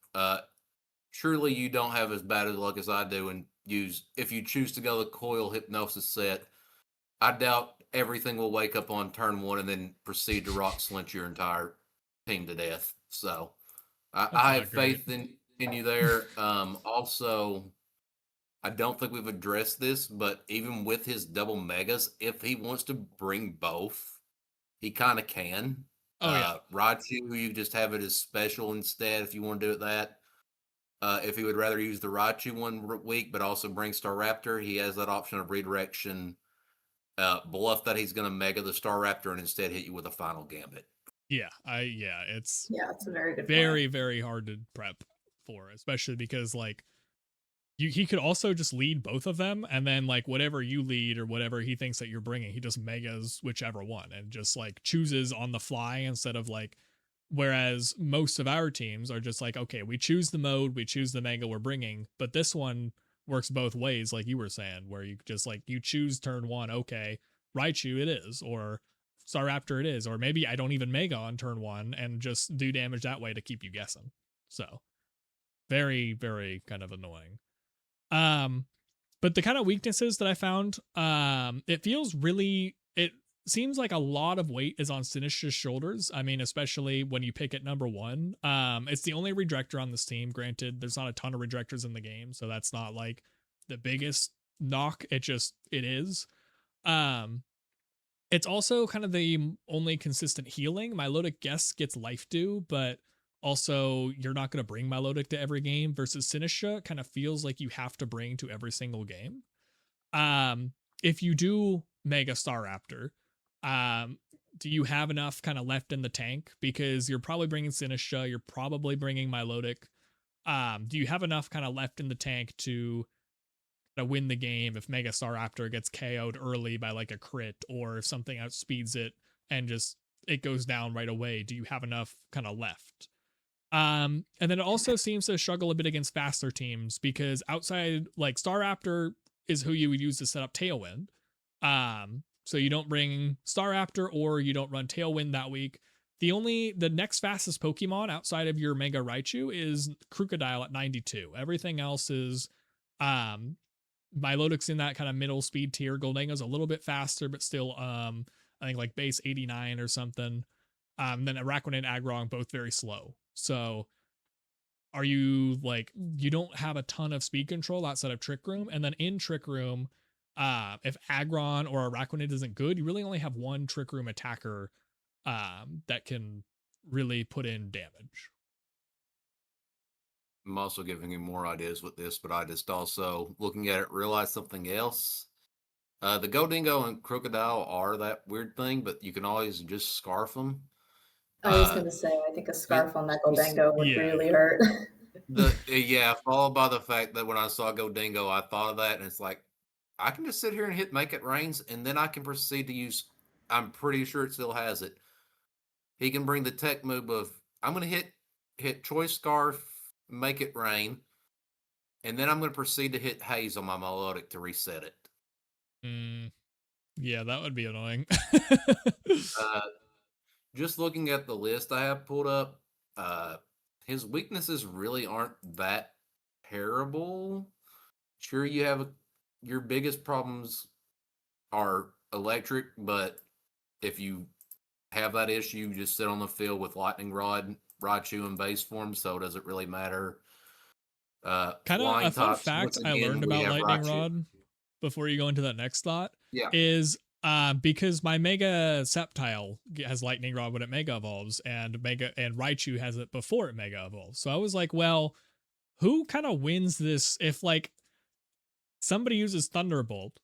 S1: Surely you don't have as bad as luck as I do, and if you choose to go the coil hypnosis set. I doubt everything will wake up on turn one and then proceed to rock slinch your entire team to death. So
S2: That's
S1: I
S2: not
S1: have
S2: great.
S1: faith in you there. Also, I don't think we've addressed this, but even with his double megas, if he wants to bring both, he kind of can.
S2: Oh yeah.
S1: Raichu, you just have it as special instead if you want to do it that. If he would rather use the Raichu one week, but also bring Staraptor, he has that option of redirection. Bluff that he's going to mega the Staraptor and instead hit you with a final gambit.
S2: Yeah, it's
S3: Yeah, it's a very good
S2: very,
S3: point.
S2: very hard to prep for, especially because like he could also just lead both of them, and then like whatever you lead or whatever he thinks that you're bringing, he just megas whichever one and just like chooses on the fly instead of like, whereas most of our teams are just like, okay, we choose the mode, we choose the mega we're bringing, but this one works both ways, like you were saying, where you just like you choose turn one, okay, Raichu it is, or Staraptor it is, or maybe I don't even mega on turn one and just do damage that way to keep you guessing. So very, very kind of annoying. Um, but the kind of weaknesses that I found, it feels really, it seems like a lot of weight is on Sinistra's shoulders. I mean, especially when you pick at number one. It's the only redirector on this team. Granted, there's not a ton of redirectors in the game, so that's not like the biggest knock. It is. Um, it's also kind of the only consistent healing. Milotic guess gets life dew, but also you're not going to bring Milotic to every game versus Sinistra kind of feels like you have to bring to every single game. Um, if you do Mega Staraptor, do you have enough kind of left in the tank? Because you're probably bringing Sinistra, you're probably bringing Milotic. Do you have enough kind of left in the tank to win the game if Mega Staraptor gets KO'd early by like a crit, or if something outspeeds it and just it goes down right away? Do you have enough kind of left? And then it also seems to struggle a bit against faster teams because outside like Staraptor is who you would use to set up Tailwind. So you don't bring Staraptor or you don't run Tailwind that week. the next fastest Pokemon outside of your Mega Raichu is Crocodile at 92. Everything else is Milotic's in that kind of middle speed tier. Goldango's a little bit faster, but still I think like base 89 or something. Then Araquanid and Aggron both very slow. So are you like, you don't have a ton of speed control outside of Trick Room, and then in Trick Room, if Aggron or Araquanid isn't good, you really only have one Trick Room attacker that can really put in damage.
S1: I'm also giving you more ideas with this, but I just also, looking at it, realized something else. The Goldingo and Crocodile are that weird thing, but you can always just scarf them.
S3: I was going to say, I think a scarf on that Goldango would really hurt.
S1: Followed by the fact that when I saw Goldingo, I thought of that, and it's like, I can just sit here and hit Make It Rains, and then I can proceed to use, I'm pretty sure it still has it. He can bring the tech move of, I'm going to hit Choice Scarf, Make It Rain, and then I'm going to proceed to hit Haze on my Melodic to reset it.
S2: Yeah, that would be annoying.
S1: Just looking at the list I have pulled up, his weaknesses really aren't that terrible. Sure, you have your biggest problems are electric, but if you have that issue, you just sit on the field with Lightning Rod, Raichu, and base form, so does it really matter?
S2: Kind of a fun fact I learned about Lightning Rod before you go into that next thought is because my Mega Sceptile has Lightning Rod when it Mega Evolves, and Raichu has it before it Mega Evolves. So I was like, well, who kind of wins this if like somebody uses Thunderbolt?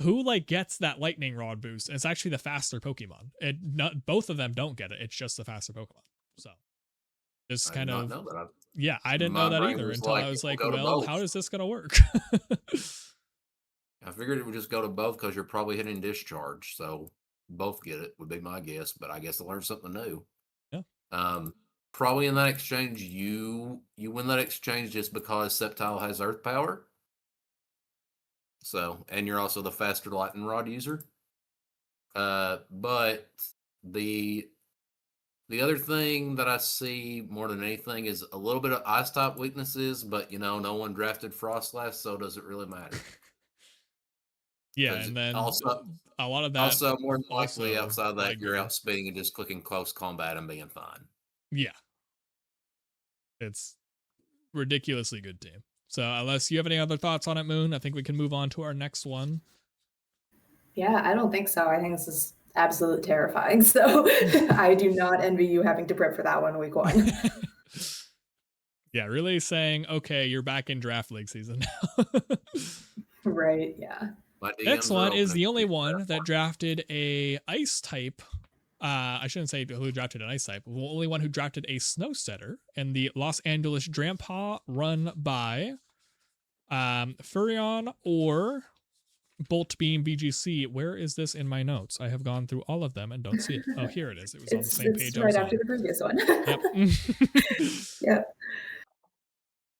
S2: Who like gets that Lightning Rod boost? And it's actually the faster Pokemon. Both of them don't get it. It's just the faster Pokemon. So just kind of yeah, I didn't know that either until I was like, well, how is this gonna work?
S1: I figured it would just go to both because you're probably hitting Discharge, so both get it would be my guess. But I guess I learned something new.
S2: Yeah.
S1: Probably in that exchange, you win that exchange just because Sceptile has Earth Power. So, and you're also the faster Lightning Rod user. But the other thing that I see more than anything is a little bit of Ice type weaknesses, but no one drafted Frostlass, so does it really matter?
S2: Yeah, and then also a lot of that.
S1: Also, more than likely, outside of that, you're outspeeding and just clicking close combat and being fine.
S2: Yeah, it's ridiculously good team. So, unless you have any other thoughts on it, Moon, I think we can move on to our next one.
S3: Yeah, I don't think so. I think this is absolutely terrifying. So, I do not envy you having to prep for that one week 1.
S2: Yeah, really saying, okay, you're back in draft league season now.
S3: Right, yeah.
S2: Next one is the only one that drafted a ice type. I shouldn't say who drafted an ice type. The only one who drafted a snow setter, and the Los Angeles Drampa run by Furion or Bolt Beam BGC. Where is this in my notes? I have gone through all of them and don't see it. Oh, here it is. It was on the same page.
S3: Right after the previous one.
S2: Yep.
S3: Yep.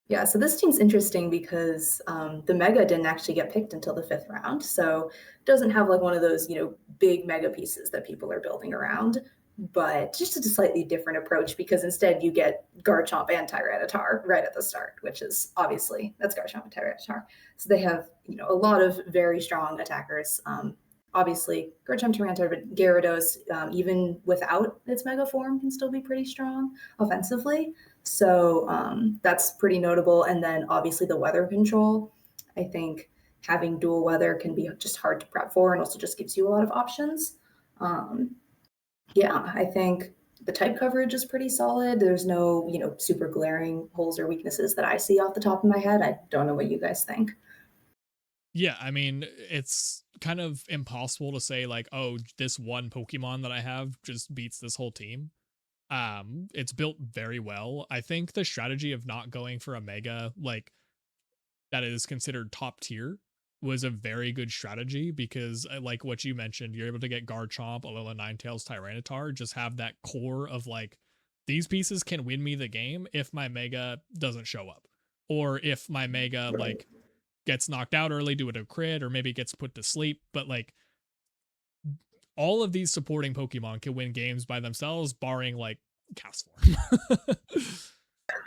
S3: Yeah, so this team's interesting because the Mega didn't actually get picked until the 5th round. So it doesn't have like one of those, big Mega pieces that people are building around, but just a slightly different approach because instead you get Garchomp and Tyranitar right at the start, which is obviously, that's Garchomp and Tyranitar. So they have, a lot of very strong attackers. Obviously, Garchomp, Tyranitar, but Gyarados, even without its Mega form, can still be pretty strong offensively. So that's pretty notable. And then obviously the weather control. I think having dual weather can be just hard to prep for and also just gives you a lot of options. Yeah, I think the type coverage is pretty solid. There's no, super glaring holes or weaknesses that I see off the top of my head. I don't know what you guys think.
S2: Yeah, I mean, it's kind of impossible to say like, oh, this one Pokemon that I have just beats this whole team. It's built very well. I think the strategy of not going for a Mega like that is considered top tier was a very good strategy because like what you mentioned, you're able to get Garchomp, Alola Ninetales, Tyranitar, just have that core of like, these pieces can win me the game if my Mega doesn't show up, or if my Mega like gets knocked out early due to a crit, or maybe gets put to sleep. But like, all of these supporting Pokemon can win games by themselves, barring like cast form.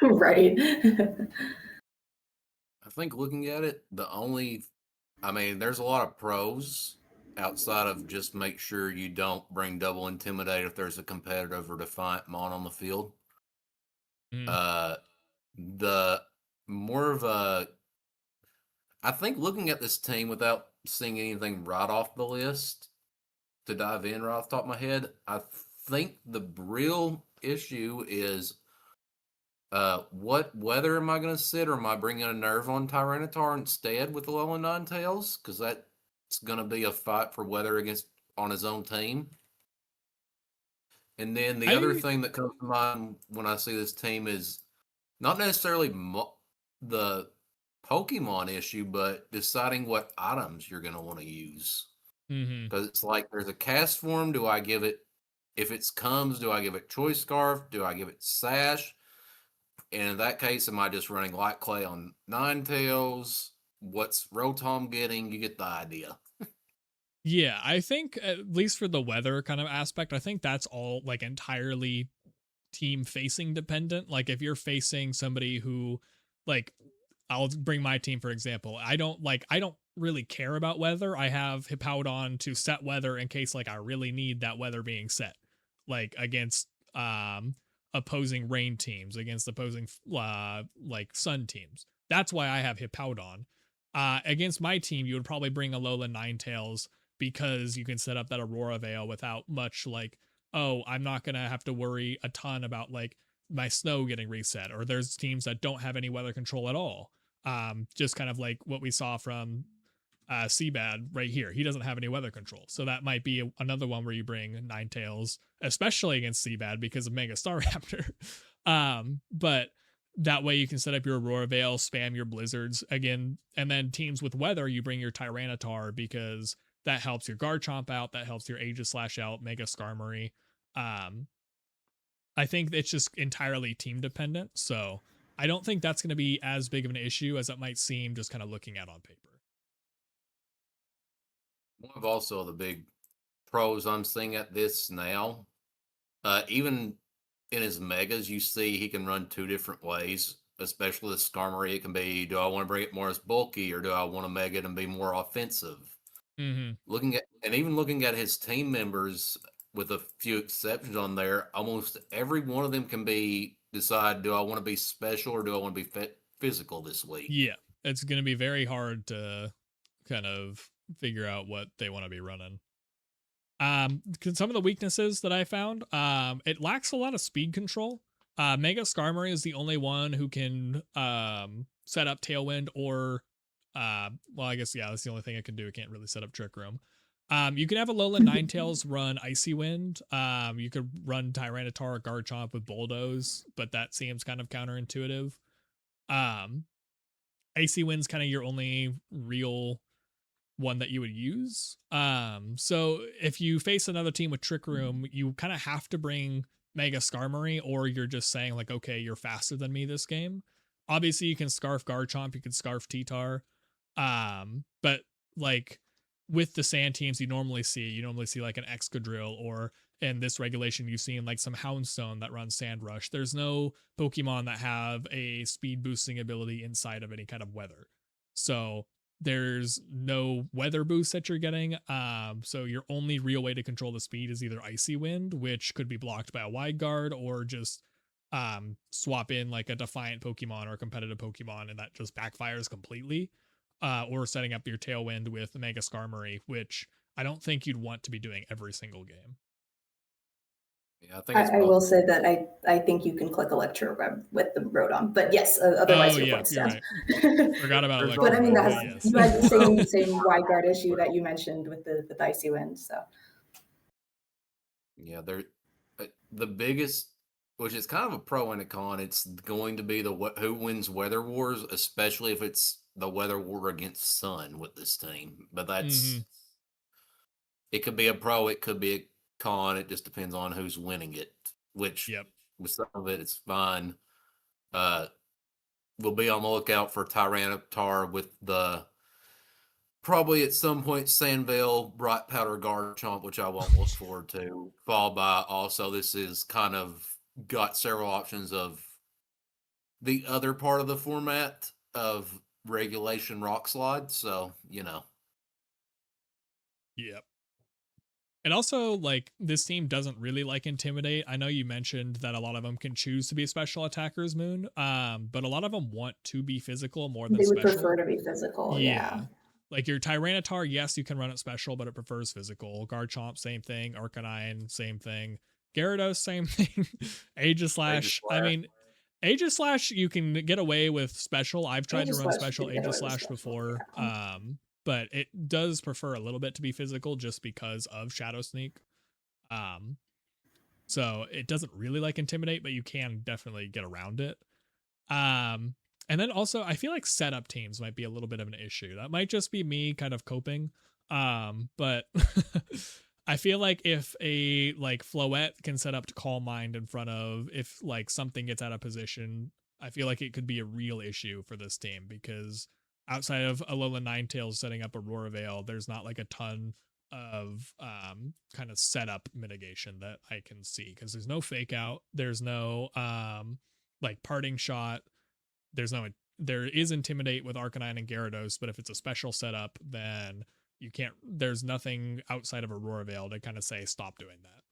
S3: Right.
S1: I think looking at it, there's a lot of pros outside of just make sure you don't bring double intimidate if there's a competitive or defiant mon on the field.
S2: Mm.
S1: The more of a, I think looking at this team without seeing anything right off the list to dive in right off the top of my head, I think the real issue is what weather am I going to sit, or am I bringing a nerve on Tyranitar instead with the Alolan Ninetales? Because that's going to be a fight for weather against on his own team. And then the other
S2: I
S1: thing that comes to mind when I see this team is not necessarily the Pokemon issue, but deciding what items you're going to want to use.
S2: mm-hmm.
S1: Because it's like there's a cast form. Do I give it, if it's comes, do I give it Choice Scarf? Do I give it Sash? And in that case, am I just running Light Clay on Ninetales? What's Rotom getting? You get the idea.
S2: Yeah, I think at least for the weather kind of aspect, I think that's all like entirely team facing dependent. Like if you're facing somebody who like I'll bring my team for example. I don't really care about weather. I have Hippowdon to set weather in case like I really need that weather being set. Like against opposing rain teams, against opposing like sun teams. That's why I have Hippowdon. Against my team, you would probably bring Alolan Ninetales because you can set up that Aurora Veil without much like, oh, I'm not gonna have to worry a ton about like my snow getting reset, or there's teams that don't have any weather control at all. Just kind of like what we saw from Seabad right here. He doesn't have any weather control, so that might be another one where you bring Ninetales, especially against Seabad because of Mega Staraptor. But that way you can set up your Aurora Veil, spam your Blizzards again, and then teams with weather you bring your Tyranitar because that helps your Garchomp out, that helps your Aegislash out, Mega Skarmory. Um, I think it's just entirely team dependent, so I don't think that's going to be as big of an issue as it might seem just kind of looking at on paper.
S1: One of also the big pros I'm seeing at this now, even in his megas, you see he can run two different ways, especially the Skarmory. It can be, do I want to bring it more as bulky, or do I want to mega it and be more offensive?
S2: Mm-hmm.
S1: Looking at his team members, with a few exceptions on there, almost every one of them can be decide, do I want to be special or do I want to be physical this week?
S2: Yeah, it's going to be very hard to kind of figure out what they want to be running. Some of the weaknesses that I found, it lacks a lot of speed control. Mega Skarmory is the only one who can set up Tailwind or well, I guess yeah, that's the only thing it can do. It can't really set up Trick Room. You can have Alolan Ninetales run Icy Wind. You could run Tyranitar or Garchomp with Bulldoze, but that seems kind of counterintuitive. Icy Wind's kind of your only real one that you would use. So if you face another team with Trick Room, you kind of have to bring Mega Skarmory, or you're just saying like, okay, you're faster than me this game. Obviously, you can Scarf Garchomp, you can Scarf T-Tar, but like with the sand teams, you normally see like an Excadrill, or in this regulation, you've seen like some Houndstone that runs Sand Rush. There's no Pokemon that have a speed boosting ability inside of any kind of weather. So there's no weather boost that you're getting. So your only real way to control the speed is either Icy Wind, which could be blocked by a Wide Guard, or just swap in like a Defiant Pokemon or a competitive Pokemon, and that just backfires completely. Or setting up your Tailwind with Mega Skarmory, which I don't think you'd want to be doing every single game.
S1: Yeah, I think
S3: I will say that I think you can click Electro Web with the Rotom, but yes, otherwise your point stands.
S2: Right. Forgot about Electro
S3: But I mean,
S2: Web,
S3: that's
S2: yes.
S3: you had the same Wide Guard issue that you mentioned with the Icy Wind. So
S1: yeah, they're the biggest, which is kind of a pro and a con. It's going to be the who wins Weather Wars, especially if it's the Weather War against Sun with this team. But that's it could be a pro, it could be a con. It just depends on who's winning it. Which with some of it, it's fine. We'll be on the lookout for Tyranitar with the probably at some point Sandville, Bright Powder, Garchomp, which I won't look forward to. Followed by also this is kind of got several options of the other part of the format of regulation rock slide. So,
S2: Yep. And also, like, this team doesn't really like Intimidate. I know you mentioned that a lot of them can choose to be special attackers, Moon, but a lot of them want to be physical more than
S3: They would
S2: special.
S3: prefer to be physical, yeah.
S2: Like your Tyranitar, yes, you can run it special, but it prefers physical. Garchomp, same thing. Arcanine, same thing. Gyarados, same thing. Aegislash, I mean, Aegislash, you can get away with special. I've tried to run special Aegislash before, but it does prefer a little bit to be physical just because of Shadow Sneak. So it doesn't really like Intimidate, but you can definitely get around it. And then also I feel like setup teams might be a little bit of an issue. That might just be me kind of coping. But I feel like if a like Floette can set up to Calm Mind in front of, if like something gets out of position, I feel like it could be a real issue for this team, because outside of Alola Ninetales setting up Aurora Veil, there's not like a ton of kind of setup mitigation that I can see, because there's no fake out, there's no like parting shot, there is Intimidate with Arcanine and Gyarados, but if it's a special setup, then you can't, there's nothing outside of Aurora Veil to kind of say stop doing that.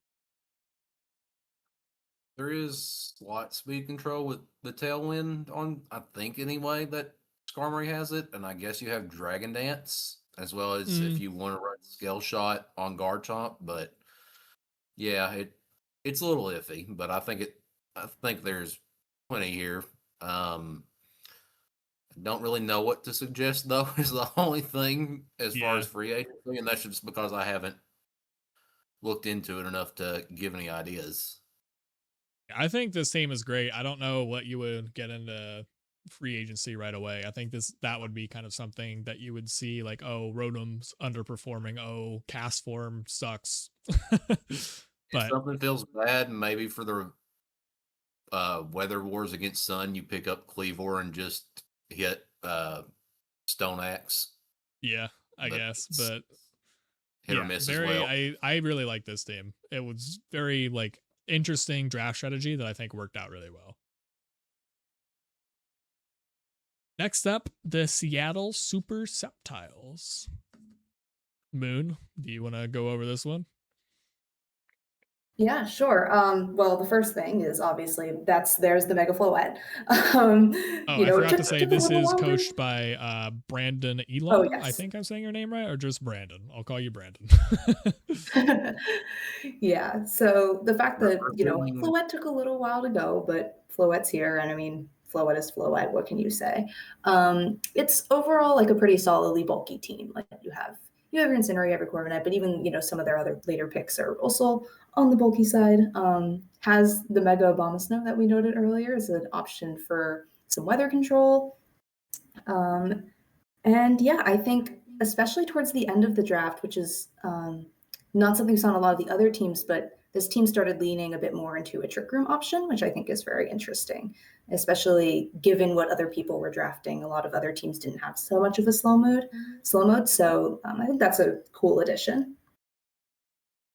S1: There is slight speed control with the Tailwind on, I think anyway, that Skarmory has it, and I guess you have Dragon Dance as well as if you want to run Scale Shot on Garchomp, but yeah, it's a little iffy, but I think there's plenty here. Don't really know what to suggest though is the only thing as far as free agency, and that's just because I haven't looked into it enough to give any ideas.
S2: I think this team is great. I don't know what you would get into free agency right away. I think that would be kind of something that you would see, like, oh, Rotom's underperforming, oh, cast form sucks.
S1: But if something feels bad, maybe for the Weather Wars against Sun, you pick up Cleavor and just hit Stone Axe.
S2: Yeah, I guess, but
S1: hit or miss as well.
S2: I really like this team. It was very like interesting draft strategy that I think worked out really well. Next up, the Seattle Super Sceptiles. Moon, do you want to go over this one?
S3: Yeah, sure. Well, the first thing is obviously there's the Mega Floette.
S2: I forgot to say this is coached by Brandon Elon. Oh, yes. I think I'm saying your name right, or just Brandon. I'll call you Brandon.
S3: Yeah. So the fact that Floette took a little while to go, but Floette's here, and I mean Floette is Floette. What can you say? It's overall like a pretty solidly bulky team. Like you have your Incineroar, you have your Corviknight, but even some of their other later picks are also on the bulky side. Has the Mega Abomasnow that we noted earlier as an option for some weather control. And yeah, I think especially towards the end of the draft, which is not something we saw on a lot of the other teams, but this team started leaning a bit more into a Trick Room option, which I think is very interesting, especially given what other people were drafting. A lot of other teams didn't have so much of a slow mode. So I think that's a cool addition.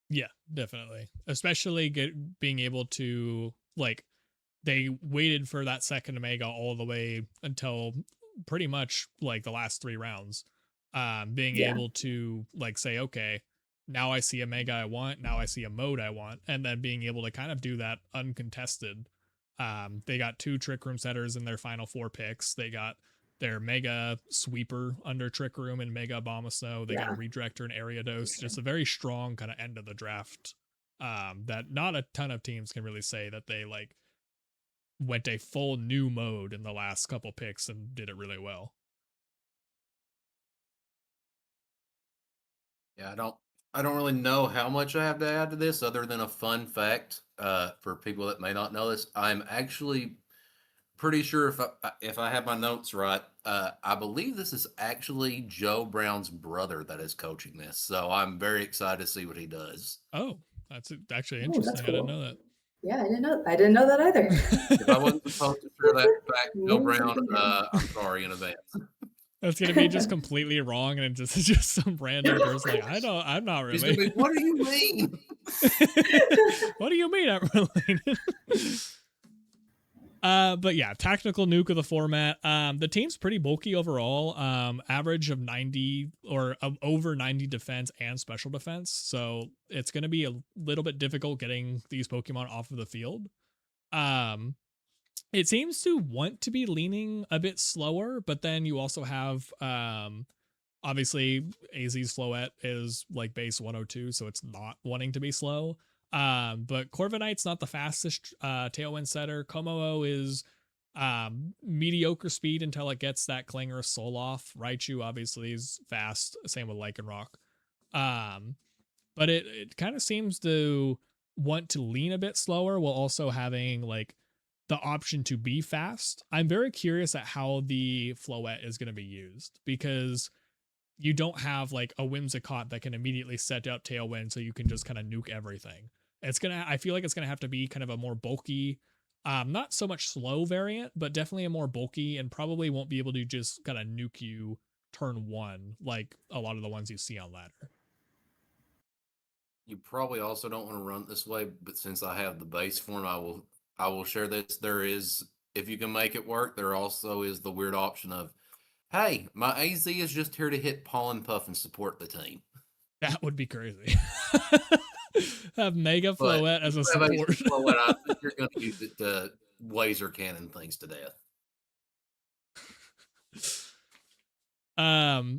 S2: Yeah, definitely. Especially being able to, like, they waited for that second Omega all the way until pretty much like the last 3 rounds. Being able to like say, okay, now I see a Mega I want, now I see a mode I want, and then being able to kind of do that uncontested. They got 2 Trick Room setters in their final 4 picks. They got their Mega Sweeper under Trick Room and Mega Abomasnow. They got a Redirector and Ariados. Just a very strong kind of end of the draft that not a ton of teams can really say that they like went a full new mode in the last couple picks and did it really well.
S1: Yeah, I don't really know how much I have to add to this other than a fun fact for people that may not know this. I'm actually pretty sure if I have my notes right, I believe this is actually Joe Brown's brother that is coaching this. So I'm very excited to see what he does.
S2: Oh, that's actually interesting. Cool. I didn't know that.
S3: Yeah, I didn't know that either.
S1: If I wasn't supposed to share that fact, Joe Brown, I'm sorry in advance.
S2: That's gonna be just completely wrong, and it's just some random person like, I'm not
S1: He's gonna
S2: really.
S1: be, what do you mean?
S2: What do you mean I'm related? But yeah, tactical nuke of the format. The team's pretty bulky overall. Average of 90 or over 90 defense and special defense. So it's gonna be a little bit difficult getting these Pokemon off of the field. Um, it seems to want to be leaning a bit slower, but then you also have obviously AZ's Floette is like base 102, so it's not wanting to be slow. But Corviknight's not the fastest tailwind setter. Komo is mediocre speed until it gets that Clangorous Soul off. Raichu obviously is fast, same with Lycanroc. But it kind of seems to want to lean a bit slower while also having like the option to be fast. I'm very curious at how the Floette is going to be used because you don't have like a Whimsicott that can immediately set up Tailwind so you can just kind of nuke everything. I feel like it's gonna have to be kind of a more bulky, not so much slow variant, but definitely a more bulky and probably won't be able to just kind of nuke you turn one like a lot of the ones you see on ladder.
S1: You probably also don't want to run it this way, but since I have the base form, I will share this. There is, if you can make it work, there also is the weird option of, hey, my AZ is just here to hit Pollen Puff and support the team.
S2: That would be crazy. Have Mega
S1: But
S2: Floette as a
S1: if you have
S2: support.
S1: AZ Floette, I think you're going to use it to laser cannon things to death.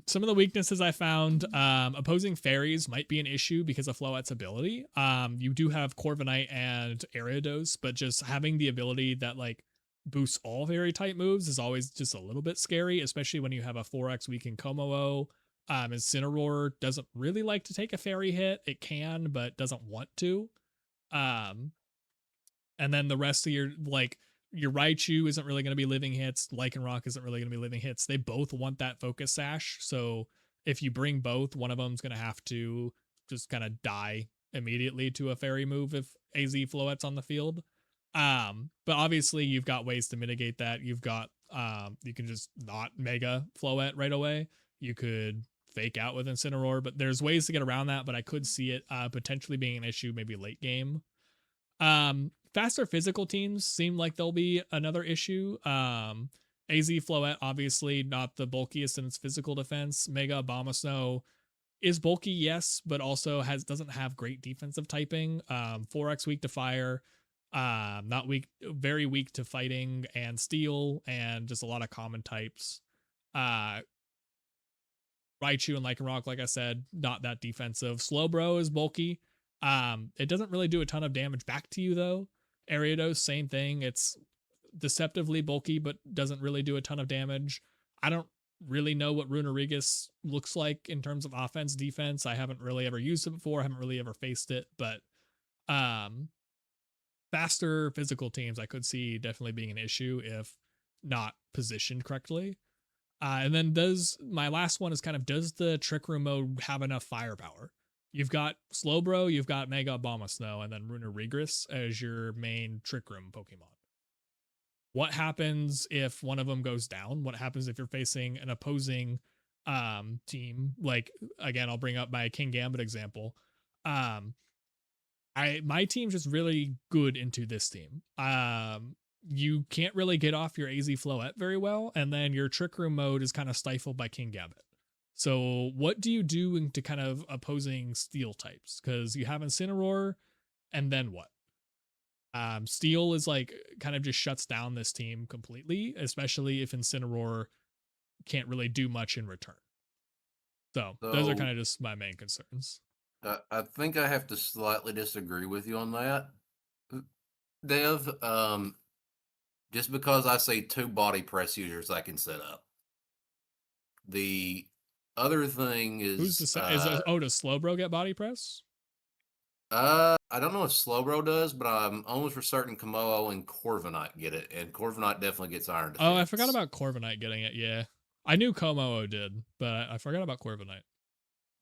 S2: Some of the weaknesses I found, opposing fairies might be an issue because of Floette's ability. You do have Corviknight and Ariados, but just having the ability that like boosts all fairy type moves is always just a little bit scary, especially when you have a 4x weakened Komo. Incineroar doesn't really like to take a fairy hit. It can, but doesn't want to. Um, and then the rest of your Raichu isn't really going to be living hits. Lycanroc isn't really going to be living hits. They both want that focus sash. So if you bring both, one of them's going to have to just kind of die immediately to a fairy move if AZ Floette's on the field. But obviously you've got ways to mitigate that. You've got you can just not Mega Floette right away. You could fake out with Incineroar, but there's ways to get around that. But I could see it potentially being an issue maybe late game. Faster physical teams seem like they'll be another issue. AZ Floette, obviously not the bulkiest in its physical defense. Mega Abomasnow is bulky, yes, but also doesn't have great defensive typing. 4x weak to fire, not weak, very weak to fighting and steel, and just a lot of common types. Raichu and Lycanroc, like I said, not that defensive. Slowbro is bulky. It doesn't really do a ton of damage back to you though. Ariados, same thing. It's deceptively bulky, but doesn't really do a ton of damage. I don't really know what Runerigus looks like in terms of offense, defense. I haven't really ever used it before. I haven't really ever faced it, but faster physical teams I could see definitely being an issue if not positioned correctly. And then my last one is kind of, does the Trick Room mode have enough firepower? You've got Slowbro, you've got Mega Abomasnow, and then Runerigus as your main Trick Room Pokemon. What happens if one of them goes down? What happens if you're facing an opposing team? Like, again, I'll bring up my King Gambit example. My team's just really good into this team. You can't really get off your AZ Floette very well, and then your Trick Room mode is kind of stifled by King Gambit. So what do you do into kind of opposing steel types? Because you have Incineroar, and then what? Steel is like kind of just shuts down this team completely, especially if Incineroar can't really do much in return. So those are kind of just my main concerns.
S1: I think I have to slightly disagree with you on that, Dev. Just because I say 2 body press users I can set up. The other thing is,
S2: does Slowbro get body press?
S1: I don't know if Slowbro does, but I'm almost for certain Komo and Corviknight get it, and Corviknight definitely gets Iron Defense.
S2: Oh, I forgot about Corviknight getting it. Yeah, I knew Komo did, but I forgot about Corviknight.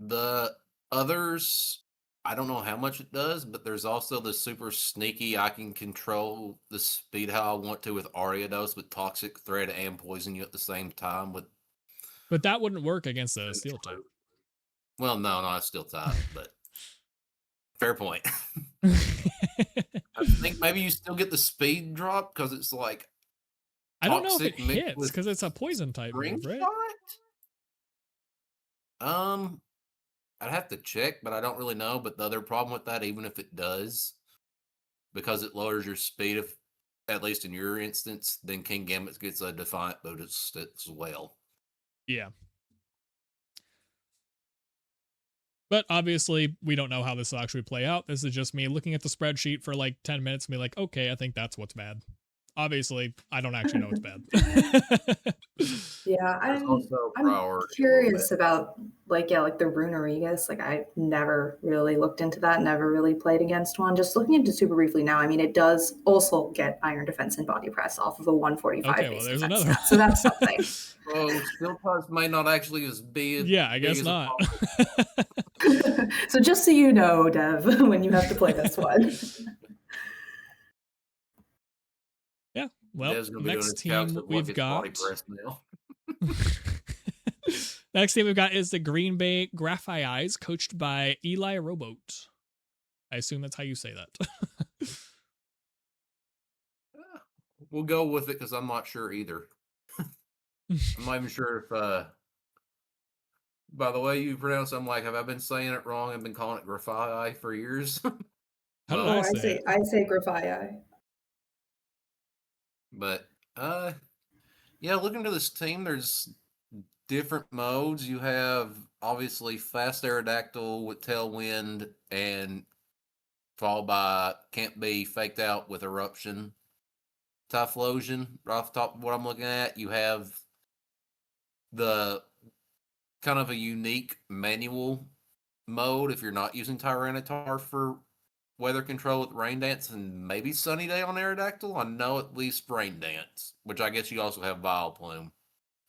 S1: The others, I don't know how much it does, but there's also the super sneaky, I can control the speed how I want to with Ariados with Toxic Thread and Poison you at the same time with
S2: But that wouldn't work against a steel type.
S1: Well, no, not a steel type, but fair point. I think maybe you still get the speed drop because it's like
S2: I don't know if it
S1: mixed
S2: hits
S1: with
S2: because it's a poison type
S1: spring
S2: move, right?
S1: shot. I'd have to check, but I don't really know. But the other problem with that, even if it does, because it lowers your speed, if at least in your instance, then King Gambit gets a Defiant bonus as well.
S2: Yeah. But obviously, we don't know how this will actually play out. This is just me looking at the spreadsheet for like 10 minutes and be like, okay, I think that's what's bad. Obviously, I don't actually know what's bad.
S3: Yeah,
S1: There's also
S3: I'm
S1: priority a little
S3: curious
S1: bit.
S3: about like the Rune Aurigas. Like I never really looked into that, never really played against one. Just looking into super briefly now, I mean it does also get iron defense and body press off of a 145
S2: Okay, well,
S3: base
S2: there's
S3: defense
S2: another
S3: stat. So that's something.
S1: So steel types may not actually be as
S2: Yeah, I
S1: big
S2: guess
S1: as
S2: not.
S3: So just so you know, Dev, when you have to play this one.
S2: Yeah, well,
S1: Dev's gonna be doing
S2: next
S1: his calcs
S2: team
S1: of what
S2: we've
S1: gets
S2: got.
S1: body press now.
S2: Next team we've got is the Green Bay Graphite Eyes, coached by Eli Rowboat. I assume that's how you say that.
S1: We'll go with it because I'm not sure either. I'm not even sure if by the way you pronounce it, I'm like, have I been saying it wrong? I've been calling it Graphite for years.
S2: How did
S3: Oh,
S2: I say it?
S3: I say Graphite.
S1: But yeah, looking to this team, there's different modes. You have obviously fast Aerodactyl with Tailwind and followed by can't be faked out with Eruption. Typhlosion, right off the top of what I'm looking at, you have the kind of a unique manual mode if you're not using Tyranitar for weather control with Rain Dance and maybe Sunny Day on Aerodactyl. I know at least Rain Dance, which I guess you also have Vileplume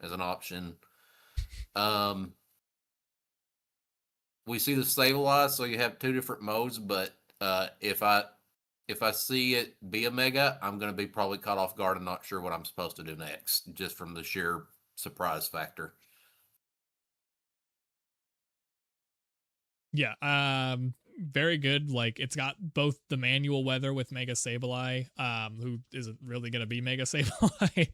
S1: as an option. We see the stabilize, so you have two different modes, but if I see it be a mega, I'm going to be probably caught off guard and not sure what I'm supposed to do next, just from the sheer surprise factor.
S2: Yeah, very good. Like it's got both the manual weather with Mega Sableye, who isn't really gonna be Mega Sableye,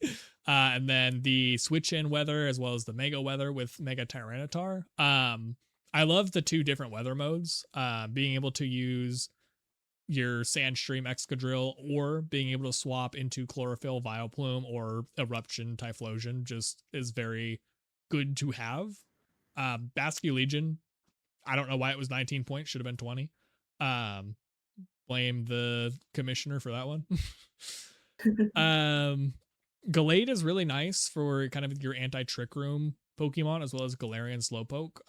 S2: and then the switch in weather as well as the Mega weather with Mega Tyranitar. I love the two different weather modes. Being able to use your Sandstream Excadrill or being able to swap into Chlorophyll, Vileplume, or Eruption Typhlosion just is very good to have. Basculegion, I don't know why it was 19 points, should have been 20. Blame the commissioner for that one. Gallade is really nice for kind of your anti-trick room Pokemon as well as Galarian Slowpoke.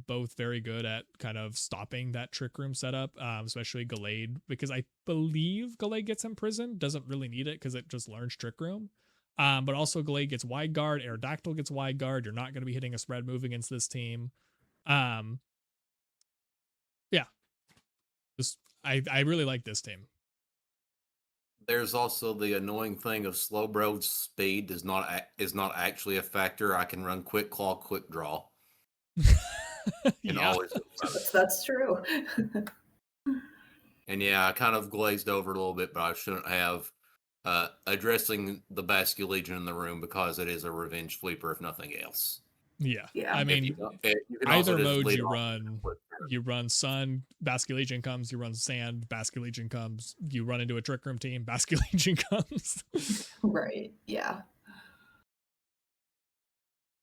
S2: Both very good at kind of stopping that trick room setup, especially Gallade, because I believe Gallade gets imprisoned, doesn't really need it because it just learns trick room. But also Gallade gets wide guard, Aerodactyl gets wide guard. You're not going to be hitting a spread move against this team. Yeah, just I really like this team.
S1: There's also the annoying thing of Slowbro's speed is not actually a factor. I can run Quick Claw, Quick Draw.
S2: Yeah,
S3: that's true.
S1: And yeah, I kind of glazed over it a little bit, but I shouldn't have. Addressing the Basculegion in the room because it is a revenge sweeper, if nothing else.
S2: Yeah.
S3: Yeah.
S2: I mean,
S1: you can
S2: either
S1: also just
S2: mode
S1: lead
S2: you
S1: off
S2: run Sun, Basculegion comes, you run Sand, Basculegion comes, you run into a Trick Room team, Basculegion comes.
S3: Right. Yeah.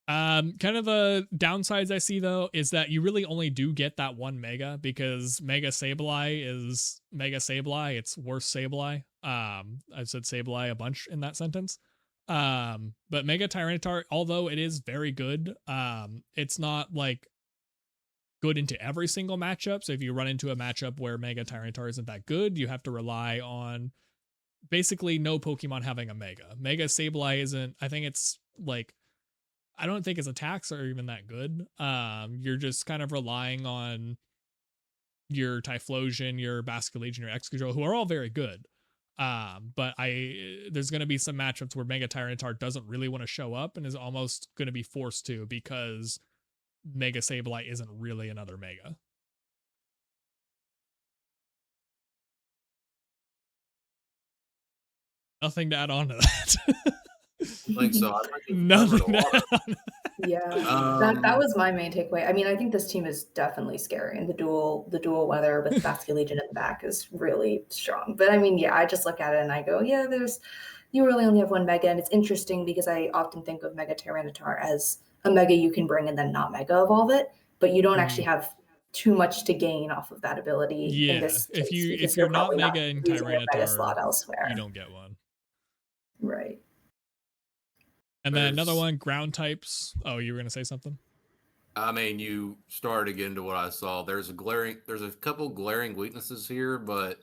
S2: Kind of the downsides I see though is that you really only do get that one Mega because Mega Sableye is Mega Sableye. It's worse Sableye. I said Sableye a bunch in that sentence. But Mega Tyranitar, although it is very good, it's not like good into every single matchup. So if you run into a matchup where Mega Tyranitar isn't that good, you have to rely on basically no Pokemon having a Mega. Mega Sableye isn't, I think it's like, I don't think his attacks are even that good. You're just kind of relying on your Typhlosion, your Basculegion, your Excadrill, who are all very good. But there's going to be some matchups where Mega Tyranitar doesn't really want to show up and is almost going to be forced to because Mega Sableye isn't really another Mega. Nothing to add on to that.
S1: I think so. I think
S2: Nothing to add on.
S3: Yeah, that was my main takeaway. I mean, I think this team is definitely scary, and the dual weather with Basket Legion in the back is really strong. But I mean, yeah, I just look at it and I go, yeah, you really only have one Mega, and it's interesting because I often think of Mega Tyranitar as a Mega you can bring and then not Mega evolve it, but you don't actually have too much to gain off of that ability in this case.
S2: If you're not Mega in Tyranitar,
S3: slot elsewhere,
S2: you don't get one.
S3: Right.
S2: And then another one, ground types. Oh, you were gonna say something?
S1: I mean, you started to get into what I saw. There's a couple glaring weaknesses here, but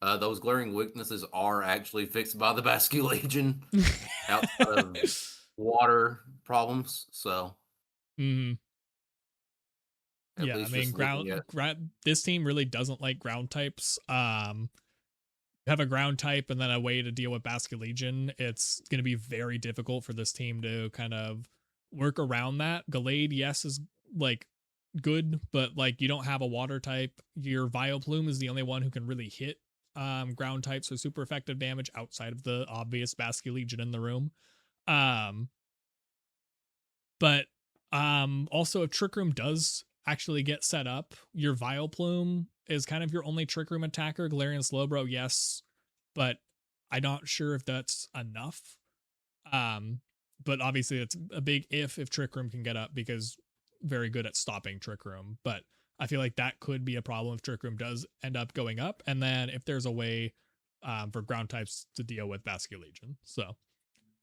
S1: those glaring weaknesses are actually fixed by the Basque Legion outside of water problems. So,
S2: yeah, I mean, this team really doesn't like ground types. Have a ground type and then a way to deal with Basque Legion, it's going to be very difficult for this team to kind of work around that. Gallade, yes, is like good, but like you don't have a water type. Your Vileplume is the only one who can really hit ground types with super effective damage outside of the obvious Basque Legion in the room. But also if Trick Room does actually get set up, your Vileplume is kind of your only Trick Room attacker. Galarian Slowbro, yes, but I'm not sure if that's enough. But obviously it's a big if Trick Room can get up because very good at stopping Trick Room. But I feel like that could be a problem if Trick Room does end up going up, and then if there's a way for ground types to deal with Basque Legion. So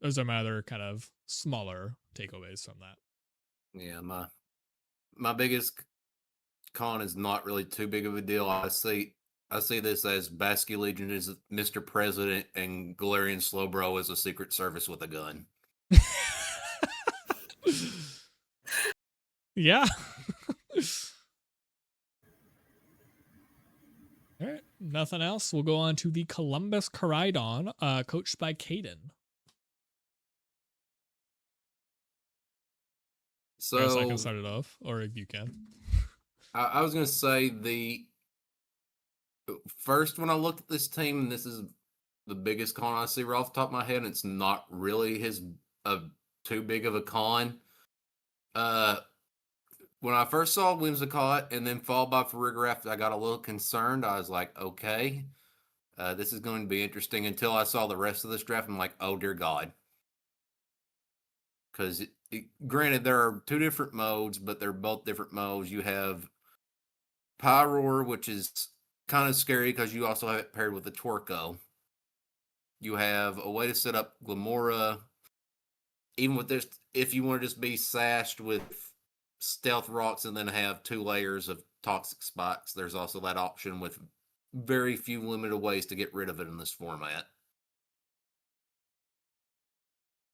S2: those are my other kind of smaller takeaways from that.
S1: Yeah, my biggest con is not really too big of a deal. I see this as Basque Legion is Mr. President and Galarian Slowbro is a Secret Service with a gun.
S2: Yeah. All right, nothing else. We'll go on to the Columbus Caridon, coached by Caden.
S1: So
S2: I guess I can start it off, or you can.
S1: I was going to say first when I looked at this team, and this is the biggest con I see right off the top of my head, and it's not really too big of a con. When I first saw Whimsicott and then followed by Farigiraf, I got a little concerned. I was like, okay, this is going to be interesting until I saw the rest of this draft. I'm like, oh, dear God. Because granted, there are two different modes, but they're both different modes. You have Pyroar, which is kind of scary because you also have it paired with the Torco. You have a way to set up Glamora. Even with this, if you want to just be sashed with Stealth Rocks and then have 2 layers of Toxic Spikes, there's also that option with very few limited ways to get rid of it in this format.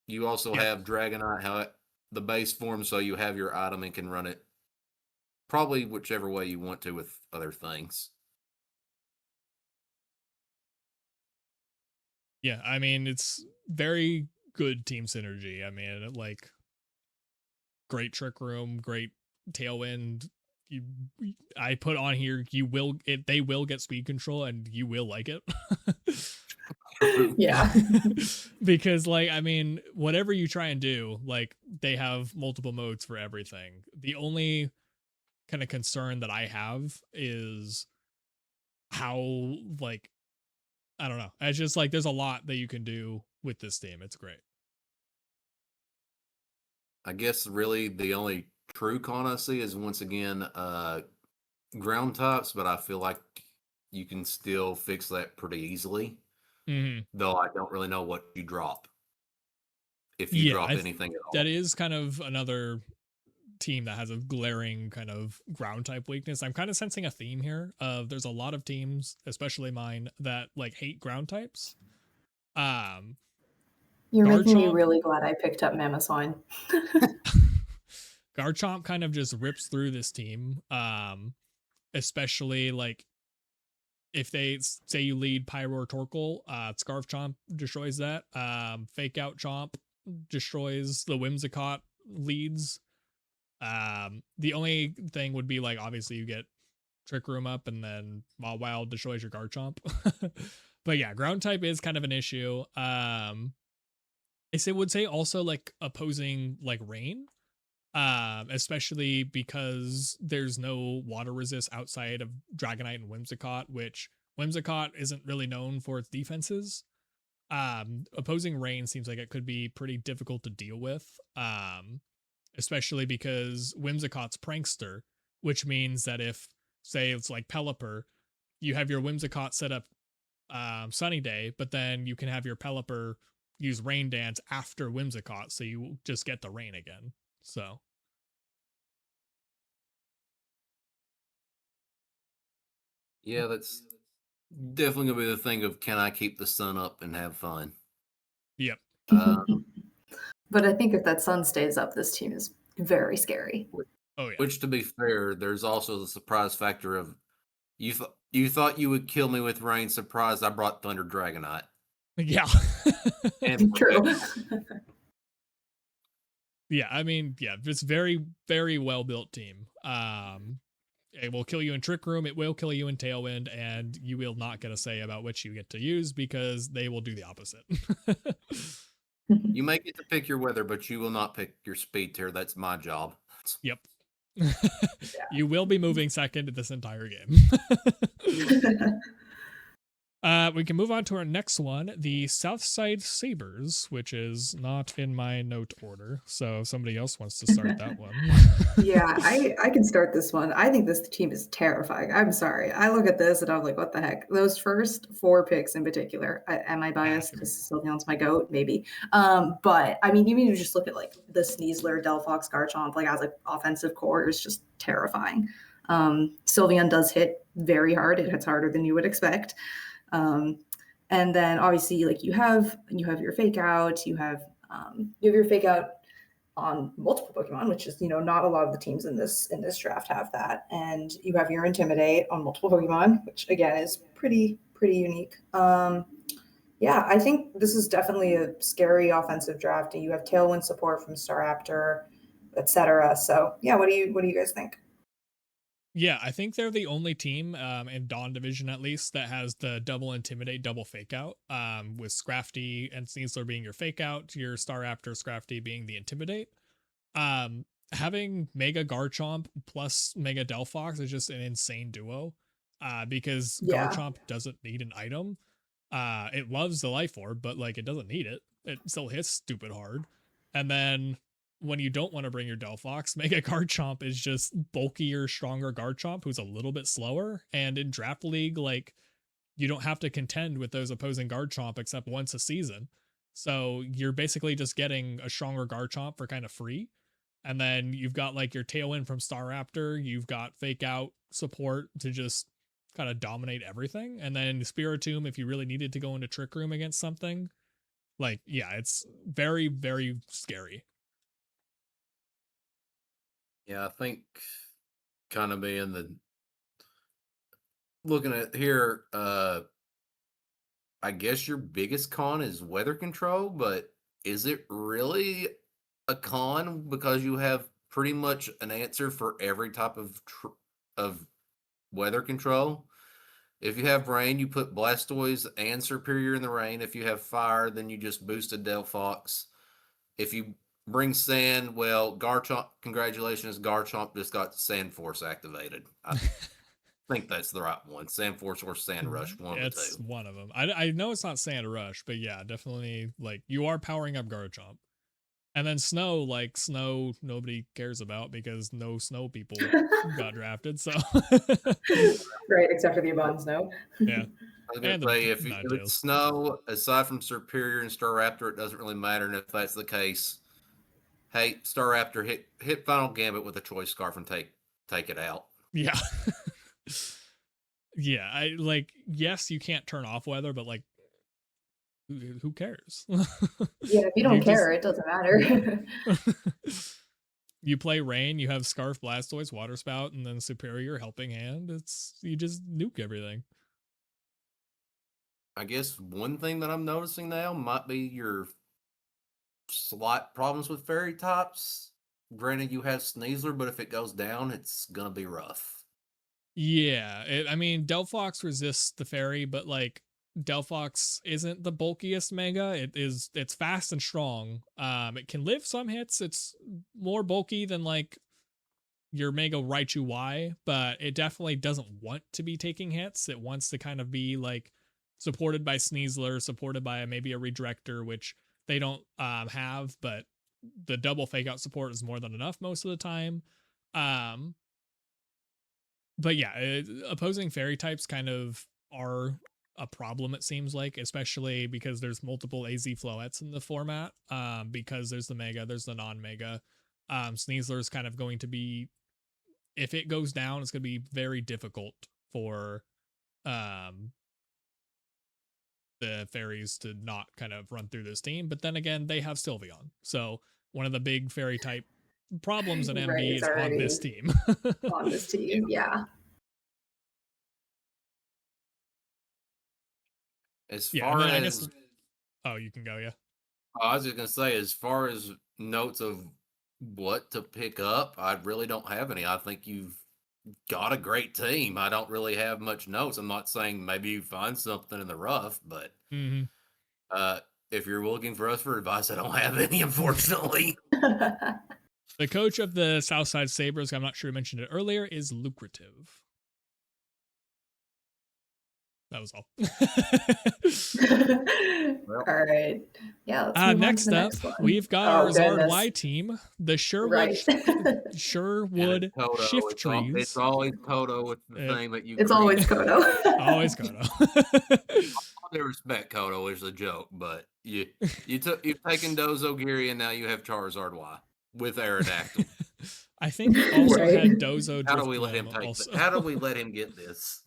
S1: You also have Dragonite, the base form, so you have your item and can run it probably whichever way you want to with other things.
S2: Yeah, I mean, it's very good team synergy. I mean, like, great Trick Room, great Tailwind. I put on here, they will get speed control and you will like it.
S3: Yeah.
S2: Because like, I mean, whatever you try and do, like they have multiple modes for everything. The only kind of concern that I have is how, like, I don't know. It's just like there's a lot that you can do with this team. It's great.
S1: I guess really the only true con I see is once again ground types, but I feel like you can still fix that pretty easily. Though I don't really know what you drop. If you drop anything at all.
S2: That is kind of another team that has a glaring kind of ground type weakness. I'm kind of sensing a theme here of there's a lot of teams, especially mine, that like hate ground types.
S3: You're making me really glad I picked up Mamoswine.
S2: Garchomp kind of just rips through this team. Especially like if they say you lead Pyro or Torkoal, Scarf Chomp destroys that. Fake Out Chomp destroys the Whimsicott leads. The only thing would be like obviously you get Trick Room up and then Wild destroys your Garchomp. But yeah, ground type is kind of an issue. I would say also like opposing like rain, especially because there's no water resist outside of Dragonite and Whimsicott, which Whimsicott isn't really known for its defenses. Opposing rain seems like it could be pretty difficult to deal with, especially because Whimsicott's prankster, which means that if say it's like Pelipper, you have your Whimsicott set up Sunny Day, but then you can have your Pelipper use Rain Dance after Whimsicott, so you just get the rain again. So
S1: yeah, that's definitely gonna be the thing of can I keep the sun up and have fun?
S2: yep.
S3: But I think if that sun stays up, this team is very scary.
S2: Oh yeah.
S1: Which, to be fair, there's also the surprise factor of you thought you would kill me with rain. Surprise! I brought Thunder Dragonite.
S2: Yeah.
S1: And
S3: True.
S2: Yeah, I mean, yeah, it's very, very well built team. It will kill you in Trick Room, it will kill you in Tailwind, and you will not get a say about which you get to use because they will do the opposite.
S1: you may get to pick your weather, but you will not pick your speed tier. That's my job.
S2: Yep. You will be moving second in this entire game. We can move on to our next one, the Southside Sabres, which is not in my note order. So if somebody else wants to start that one.
S3: Yeah, I can start this one. I think this team is terrifying. I'm sorry. I look at this and I'm like, what the heck? Those first 4 picks in particular. Am I biased because Sylveon's my goat? Maybe. But I mean, even you just look at like the Sneasler, Delphox, Garchomp, like as an offensive core is just terrifying. Sylveon does hit very hard. It hits harder than you would expect. And then obviously like you have your fake out, you have your fake out on multiple Pokemon, which is, not a lot of the teams in this draft have that. And you have your Intimidate on multiple Pokemon, which again is pretty unique. Yeah, I think this is definitely a scary offensive draft. And you have Tailwind support from Staraptor, etc. So yeah, what do you guys think?
S2: Yeah, I think they're the only team in Dawn Division at least that has the double Intimidate, double Fake Out, with Scrafty and Sneasler being your Fake Out, your Staraptor Scrafty being the Intimidate. Having Mega Garchomp plus Mega Delphox is just an insane duo, because Garchomp doesn't need an item. It loves the Life Orb, but like it doesn't need it. It still hits stupid hard. And then when you don't want to bring your Delphox, Mega Garchomp is just bulkier, stronger Garchomp who's a little bit slower. And in Draft League, like you don't have to contend with those opposing Garchomp except once a season. So you're basically just getting a stronger Garchomp for kind of free. And then you've got like your Tailwind from Staraptor, you've got Fake Out support to just kind of dominate everything. And then Spiritomb if you really needed to go into Trick Room against something. Like, yeah, it's very, very scary.
S1: Yeah, I think kind of being the looking at here, I guess your biggest con is weather control, but is it really a con because you have pretty much an answer for every type of weather control? If you have rain, you put Blastoise and Superior in the rain. If you have fire, then you just boosted Delphox. If you bring sand, well, Garchomp, congratulations, Garchomp just got Sand Force activated. I think that's the right one. Sand Force or Sand Rush, one of the two.
S2: It's one of them. I know it's not Sand Rush, but yeah, definitely like you are powering up Garchomp. And then Snow, like Snow, nobody cares about because no Snow people got drafted. So
S3: Right, except for the Abom Snow.
S2: Yeah.
S1: I was gonna say if it's Snow, aside from Superior and Staraptor, it doesn't really matter. And if that's the case, hey, Staraptor, hit Final Gambit with a Choice Scarf and take it out.
S2: Yeah. Yeah, I like yes, you can't turn off weather, but like who cares?
S3: Yeah, if you don't care, it doesn't matter.
S2: You play rain, you have Scarf, Blastoise, Water Spout, and then Superior Helping Hand. You just nuke everything.
S1: I guess one thing that I'm noticing now might be your slight problems with fairy types. Granted, you have Sneasler, but if it goes down, it's gonna be rough.
S2: Yeah, I mean, Delphox resists the fairy, but like Delphox isn't the bulkiest mega. It's fast and strong. It can live some hits. It's more bulky than like your Mega Raichu Y, but it definitely doesn't want to be taking hits. It wants to kind of be like supported by Sneasler, supported by maybe a Redirector, which they don't have, but the double fake out support is more than enough most of the time. Um, but yeah, opposing fairy types kind of are a problem, it seems like, especially because there's multiple AZ Floettes in the format. Because there's the Mega, there's the non-Mega. Sneasler is kind of going to be, if it goes down, it's going to be very difficult for um the fairies to not kind of run through this team. But then again, they have Sylveon, so one of the big fairy type problems in
S3: Right,
S2: MB
S3: it's
S2: is on this
S3: already
S2: team.
S3: on this team. Yeah.
S1: As
S2: Yeah, and
S1: far
S2: then I guess,
S1: as
S2: oh, you can go. Yeah.
S1: I was just gonna say, as far as notes of what to pick up, I really don't have any. I think you've got a great team. I don't really have much notes. I'm not saying maybe you find something in the rough, but
S2: Mm-hmm.
S1: uh, if you're looking for us for advice, I don't have any, unfortunately.
S2: The coach of the Southside Sabres, I'm not sure I mentioned it earlier, is lucrative. That was all.
S1: Well,
S3: All right. Yeah, let's move on to
S2: Next
S3: the
S2: up,
S3: next one.
S2: we've got our
S3: Oh,
S2: Zard
S3: goodness.
S2: Y team, the
S3: Right.
S2: Sherwood
S1: Kodo.
S2: Shift
S1: It's
S2: Trees.
S1: always Kodo with the
S2: It,
S1: thing that you
S3: It's
S1: create.
S3: always Kodo.
S2: always Kodo.
S1: All due respect, Kodo is a joke, but you've taken Dozogiri and now you have Charizard Y with Aerodactyl.
S2: I think he also
S3: Right.
S2: had Dozo
S1: How do we let him
S2: Driftloom
S1: take
S2: also.
S1: How do we let him get this?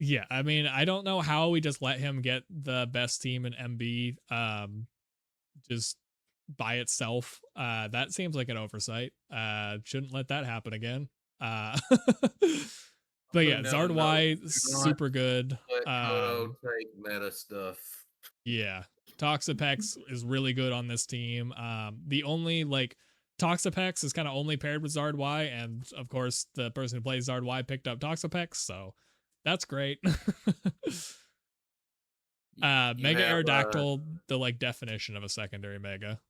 S2: Yeah, I mean, I don't know how we just let him get the best team in MB just by itself. That seems like an oversight. Shouldn't let that happen again. But yeah,
S1: No,
S2: Zard
S1: no,
S2: Y,
S1: do not
S2: super good.
S1: let Kodo take meta stuff.
S2: Yeah, Toxapex is really good on this team. The only like Toxapex is kind of only paired with Zard Y, and of course the person who plays Zard Y picked up Toxapex, so that's great.
S1: You
S2: Mega
S1: have
S2: Aerodactyl, the like definition of a secondary Mega.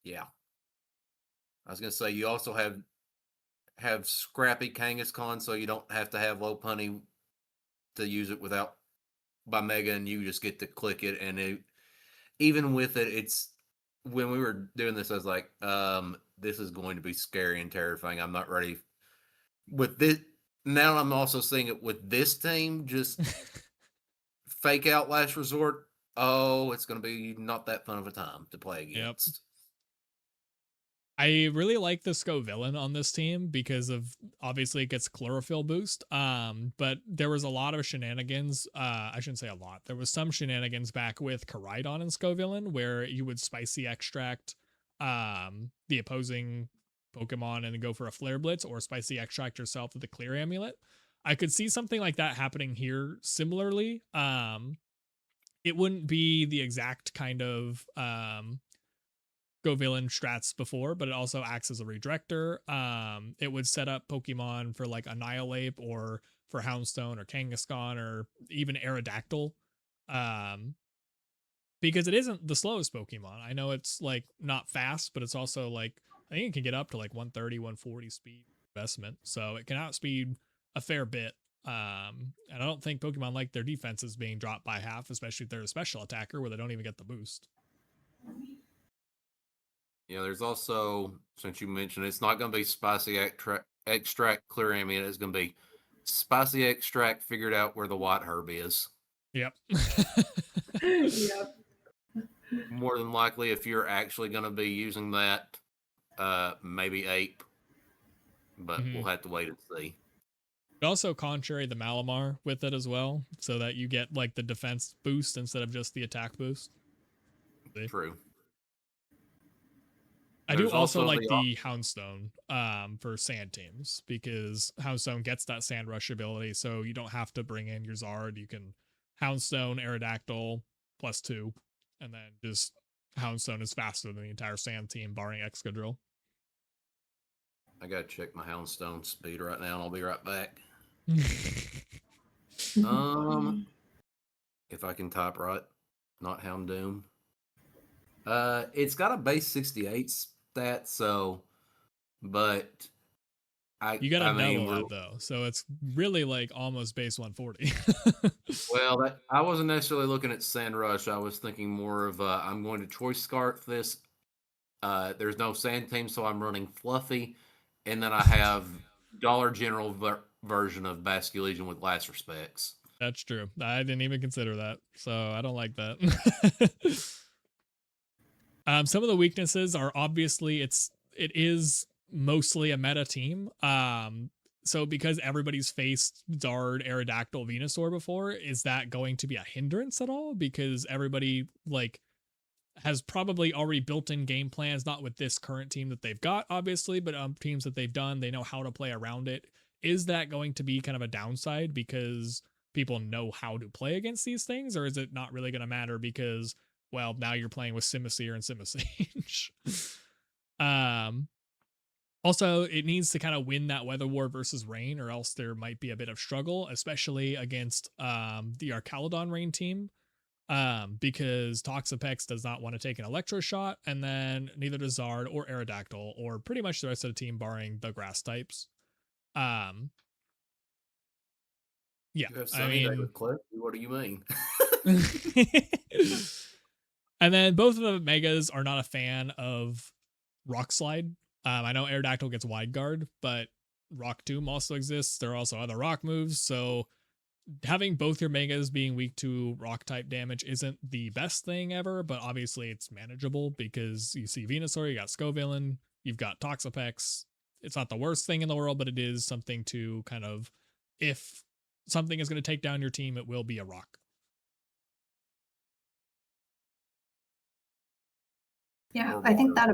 S1: yeah. I was gonna say you also have Scrappy Kangaskhan, so you don't have to have Lopunny to use it without by Mega, and you just get to click it. And even with it, it's when we were doing this, I was like, this is going to be scary and terrifying. I'm not ready with this. Now I'm also seeing it with this team, just fake out last resort. Oh, it's going to be not that fun of a time to play
S2: Yep.
S1: against.
S2: I really like the Scovillain on this team because of obviously it gets chlorophyll boost. But there was a lot of shenanigans. I shouldn't say a lot. There was some shenanigans back with Caridon and Scovillain where you would spicy extract the opposing Pokemon and go for a Flare Blitz, or spicy extract yourself with a Clear Amulet. I could see something like that happening here similarly. It wouldn't be the exact kind of Go Villain strats before, but it also acts as a redirector. It would set up Pokemon for like Annihilate or for Houndstone or Kangaskhan or even Aerodactyl. Because it isn't the slowest Pokemon. I know it's like not fast, but it's also like I think it can get up to like 130, 140 speed investment. So it can outspeed a fair bit. And I don't think Pokemon like their defenses being dropped by half, especially if they're a special attacker where they don't even get the boost.
S1: Yeah, there's also, since you mentioned it's not going to be spicy extract clear amulet, it's going to be spicy extract figured out where the white herb is.
S2: Yep.
S3: Yep.
S1: More than likely, if you're actually going to be using that, maybe ape, but we'll have to wait and see.
S2: But also contrary the Malamar with it as well, so that you get like the defense boost instead of just the attack boost. See?
S1: True.
S2: I
S1: There's
S2: do also like
S1: the
S2: the Houndstone for sand teams, because Houndstone gets that sand rush ability, so you don't have to bring in your Zard. You can Houndstone, Aerodactyl, +2. And then just Houndstone is faster than the entire Sand team, barring Excadrill.
S1: I gotta check my Houndstone speed right now, and I'll be right back. If I can type right, not Houndoom. It's got a base 68 stat, so, but
S2: you got to double it though, so it's really like almost base 140.
S1: Well, I wasn't necessarily looking at Sand Rush. I was thinking more of I'm going to Choice Scarf this. There's no Sand team, so I'm running Fluffy, and then I have Dollar General version of Basculegion with Last Respects.
S2: That's true. I didn't even consider that, so I don't like that. Some of the weaknesses are obviously it is mostly a meta team. So because everybody's faced Zard, Aerodactyl, Venusaur before, is that going to be a hindrance at all? Because everybody like has probably already built in game plans, not with this current team that they've got, obviously, but teams that they've done, they know how to play around it. Is that going to be kind of a downside because people know how to play against these things, or is it not really going to matter because, well, now you're playing with Simisear and Simisage? Also, it needs to kind of win that Weather War versus Rain, or else there might be a bit of struggle, especially against the Archaludon Rain team. Because Toxapex does not want to take an Electro Shot, and then neither does Zard or Aerodactyl, or pretty much the rest of the team, barring the grass types. Yeah,
S1: I mean, what do you mean?
S2: And then both of the Megas are not a fan of Rock Slide. I know Aerodactyl gets Wide Guard, but Rock Tomb also exists. There are also other rock moves, so having both your Megas being weak to rock type damage isn't the best thing ever, but obviously it's manageable because you see Venusaur, you got Scovillain, you've got Toxapex. It's not the worst thing in the world, but it is something to kind of, if something is going to take down your team, it will be a rock.
S3: Yeah, I think that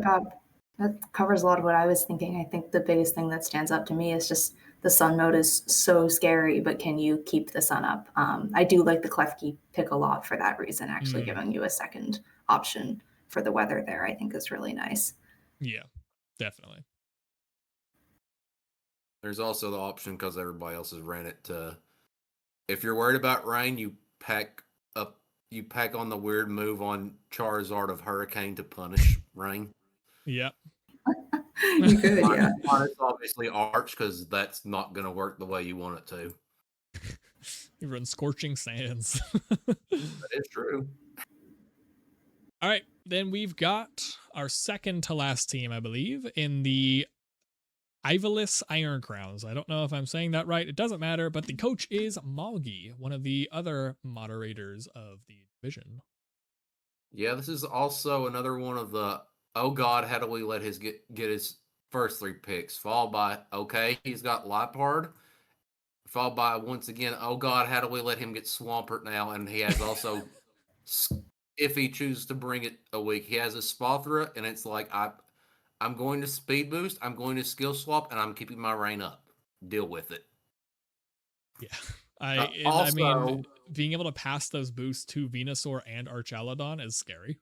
S3: covers a lot of what I was thinking. I think the biggest thing that stands up to me is just the sun mode is so scary, but can you keep the sun up? I do like the Klefki pick a lot for that reason, actually giving you a second option for the weather there, I think is really nice.
S2: Yeah, definitely.
S1: There's also the option, because everybody else has ran it, to, if you're worried about rain, you pack on the weird move on Charizard of Hurricane to punish rain.
S2: Yep.
S3: You could, yeah.
S1: It's obviously Arch, because that's not going to work the way you want it to.
S2: You run Scorching Sands.
S1: That is true.
S2: All right, then we've got our second to last team, I believe, in the Ivalice Iron Crowns. I don't know if I'm saying that right. It doesn't matter, but the coach is Moggy, one of the other moderators of the division.
S1: Yeah, this is also another one of the, oh God, how do we let his get his first 3 picks? Followed by, okay, he's got Liepard. Followed by, once again, oh God, how do we let him get Swampert now? And he has also, if he chooses to bring it a week, he has a Spothra, and it's like, I'm going to speed boost, I'm going to skill swap, and I'm keeping my rain up. Deal with it.
S2: Yeah. I mean, being able to pass those boosts to Venusaur and Archaludon is scary.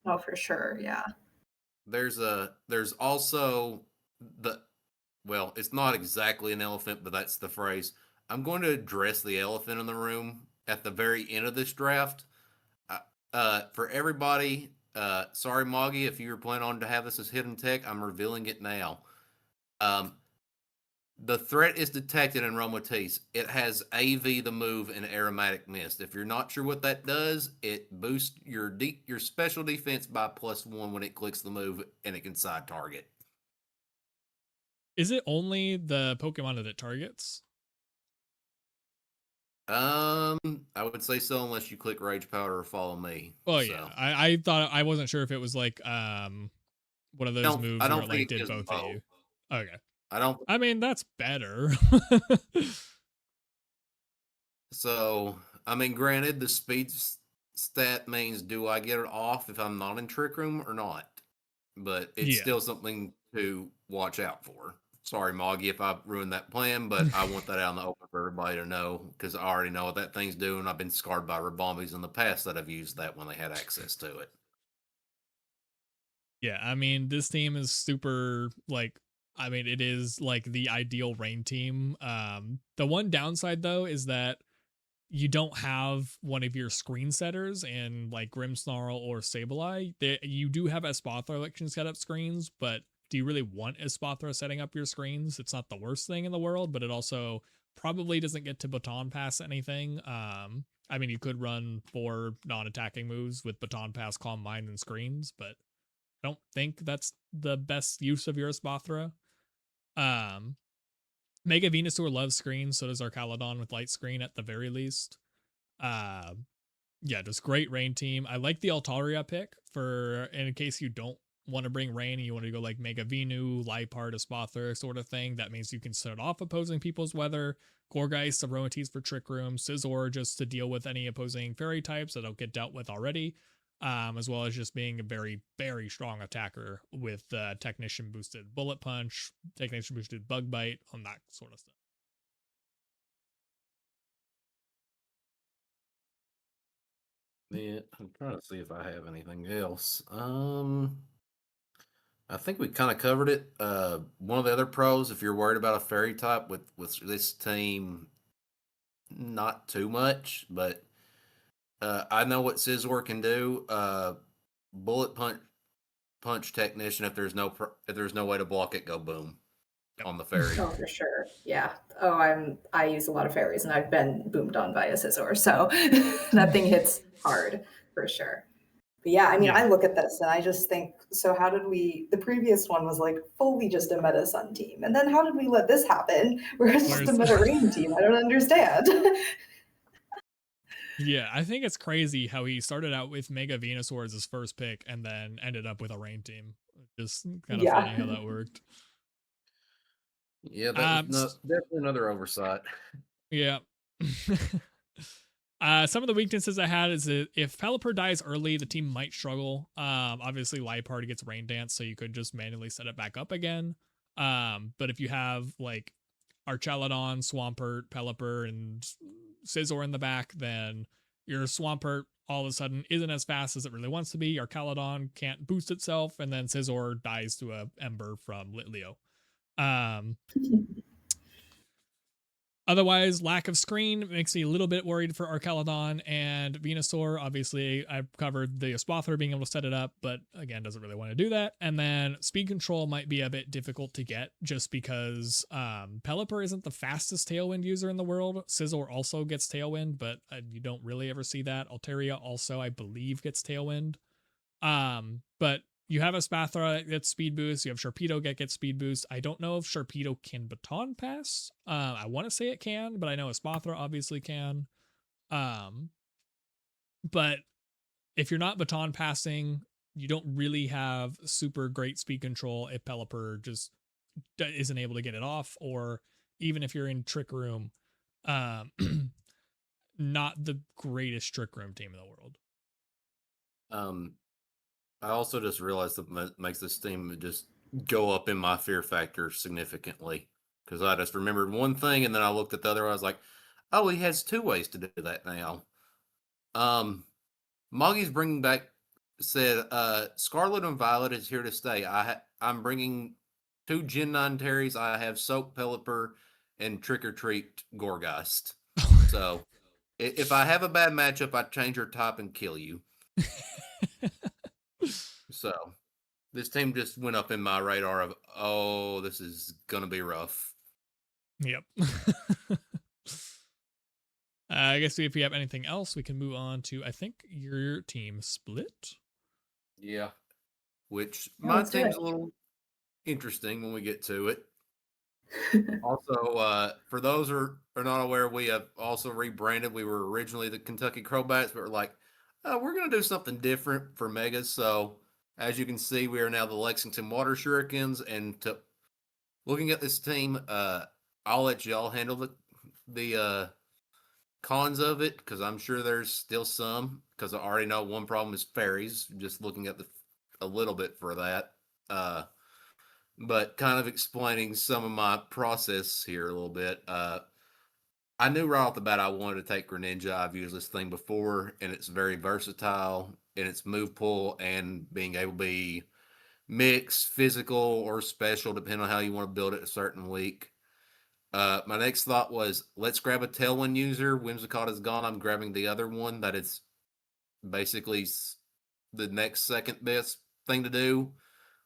S3: Oh, for sure, yeah.
S1: There's also well, it's not exactly an elephant, but that's the phrase. I'm going to address the elephant in the room at the very end of this draft. For everybody, sorry, Moggy, if you were planning on to have this as hidden tech, I'm revealing it now. The threat is detected in Romotis. It has AV the move in Aromatic Mist. If you're not sure what that does, it boosts your special defense by +1 when it clicks the move, and it can side target.
S2: Is it only the Pokemon that it targets?
S1: I would say so, unless you click Rage Powder or Follow Me.
S2: Oh so. Yeah, I thought, I wasn't sure if it was like one of those moves where it like did both of you. Okay. I mean, that's better.
S1: So, I mean, granted, the speed stat means, do I get it off if I'm not in Trick Room or not? But it's still something to watch out for. Sorry, Moggy, if I ruined that plan, but I want that out in the open for everybody to know because I already know what that thing's doing. I've been scarred by Rabombies in the past that have used that when they had access to it.
S2: Yeah, I mean, this team is super like I mean, it is like the ideal rain team. The one downside though is that you don't have one of your screen setters in like Grimmsnarl or Sableye. You do have Espathra that can set up screens, but do you really want Espathra setting up your screens? It's not the worst thing in the world, but it also probably doesn't get to baton pass anything. I mean, you could run 4 non-attacking moves with baton pass, calm mind, and screens, but I don't think that's the best use of your Espathra. Um, Mega Venusaur loves screens, so does Archaludon with light screen at the very least. Uh, yeah, just great rain team. I like the Altaria pick for in case you don't want to bring rain and you want to go like Mega Venu, Liepard, Espathra sort of thing. That means you can set off opposing people's weather. Gourgeist, Aromatisse for Trick Room, Scizor just to deal with any opposing fairy types that don't get dealt with already. As well as just being a very, very strong attacker with Technician boosted Bullet Punch, Technician boosted Bug Bite, on that sort of stuff.
S1: Yeah, I'm trying to see if I have anything else. I think we kind of covered it. One of the other pros, if you're worried about a fairy type with this team, not too much, but I know what Scizor can do. Bullet punch technician. If there's no way to block it, go boom on the fairy.
S3: Oh, for sure. Yeah. Oh, I use a lot of fairies and I've been boomed on by a Scizor, so that thing hits hard for sure. But yeah, I mean,
S2: Yeah.
S3: I look at this and I just think, so how did the previous one was like fully just a meta sun team. And then how did we let this happen where it's just a meta rain team? I don't understand.
S2: Yeah, I think it's crazy how he started out with Mega Venusaur as his first pick and then ended up with a rain team. Just kind of funny
S3: Yeah.
S2: how that worked.
S1: Yeah, that was definitely another oversight.
S2: Yeah. Some of the weaknesses I had is that if Pelipper dies early, the team might struggle. Obviously, Liepard gets Rain Dance, so you could just manually set it back up again. But if you have like Archaludon, Swampert, Pelipper, and Scizor in the back, then your Swampert all of a sudden isn't as fast as it really wants to be. Archaludon can't boost itself, and then Scizor dies to a Ember from Litleo. Otherwise, lack of screen makes me a little bit worried for Archaludon and Venusaur. Obviously, I've covered the Espathra being able to set it up, but again, doesn't really want to do that. And then speed control might be a bit difficult to get just because Pelipper isn't the fastest Tailwind user in the world. Scizor also gets Tailwind, but you don't really ever see that. Altaria also, I believe, gets Tailwind. But you have Espathra that gets speed boost. You have Sharpedo gets speed boost. I don't know if Sharpedo can baton pass. I want to say it can, but I know Espathra obviously can. But if you're not baton passing, you don't really have super great speed control if Pelipper just isn't able to get it off, or even if you're in Trick Room, um, not the greatest Trick Room team in the world.
S1: I also just realized that makes this team just go up in my fear factor significantly because I just remembered one thing and then I looked at the other. I was like, oh, he has 2 ways to do that now. Moggy's bringing back said Scarlet and Violet is here to stay. I'm bringing 2 Gen 9 Terries. I have Soap Pelipper and Trick or Treat Gourgeist. So if I have a bad matchup, I change your type and kill you. So this team just went up in my radar of, oh, this is gonna be rough.
S2: Yep. I guess if we have anything else, we can move on to, I think, your team split.
S1: Yeah. Which my
S3: let's do
S1: team's
S3: it.
S1: a little interesting when we get to it. Also, for those who are not aware, we have also rebranded. We were originally the Kentucky Crowbats, but we're like, oh, we're going to do something different for Megas. So, as you can see, we are now the Lexington Water Shurikens. And looking at this team, I'll let y'all handle the cons of it because I'm sure there's still some. Because I already know one problem is fairies. Just looking at a little bit for that. but kind of explaining some of my process here a little bit. I knew right off the bat I wanted to take Greninja. I've used this thing before, and it's very versatile in its move pool and being able to be mixed, physical, or special, depending on how you want to build it a certain week. My next thought was let's grab a Tailwind user. Whimsicott is gone. I'm grabbing the other one that is basically the next second best thing to do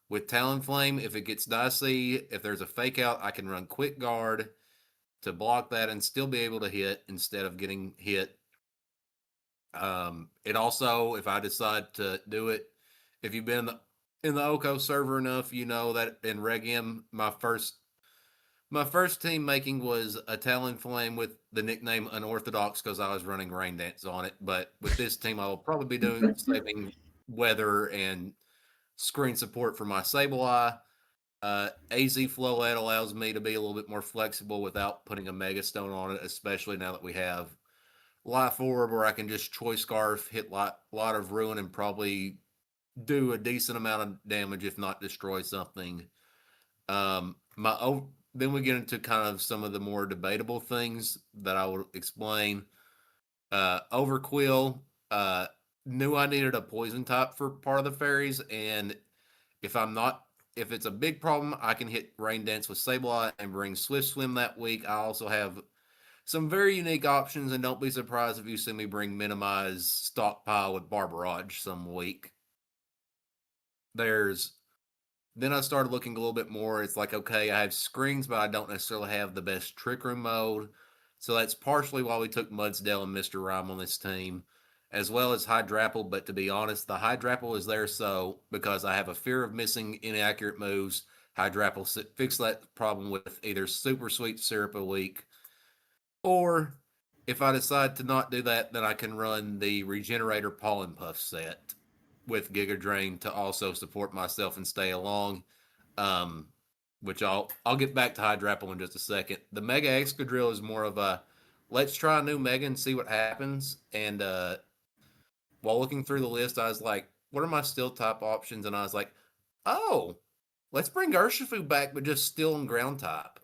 S1: with Talonflame. If it gets dicey, if there's a fake out, I can run Quick Guard to block that and still be able to hit instead of getting hit. It also, if I decide to do it, if you've been in the Oko server enough, you know that in Reg M, my first team making was a Talonflame with the nickname Unorthodox because I was running Rain Dance on it. But with this team, I will probably be doing saving weather and screen support for my Sableye. AZ Floette allows me to be a little bit more flexible without putting a Mega Stone on it, especially now that we have Life Orb where I can just Choice Scarf, hit lot of ruin, and probably do a decent amount of damage, if not destroy something. Then we get into kind of some of the more debatable things that I will explain. Overquill, knew I needed a poison type for part of the fairies, and if it's a big problem, I can hit Rain Dance with Sableye and bring Swift Swim that week. I also have some very unique options, and don't be surprised if you see me bring Minimize Stockpile with Barbarage some week. Then I started looking a little bit more. It's like, okay, I have screens, but I don't necessarily have the best Trick Room mode. So that's partially why we took Mudsdale and Mr. Rhyme on this team, as well as Hydrapple. But to be honest, the Hydrapple is there so because I have a fear of missing inaccurate moves. Hydrapple fix that problem with either Super Sweet Syrup a week, or if I decide to not do that, then I can run the Regenerator Pollen Puff set with Giga Drain to also support myself and stay along. Um, which I'll get back to Hydrapple in just a second. The Mega Excadrill is more of a let's try a new Mega and see what happens. And while looking through the list, I was like, what are my Steel type options? And I was like, oh, let's bring Urshifu back, but just Steel and Ground type.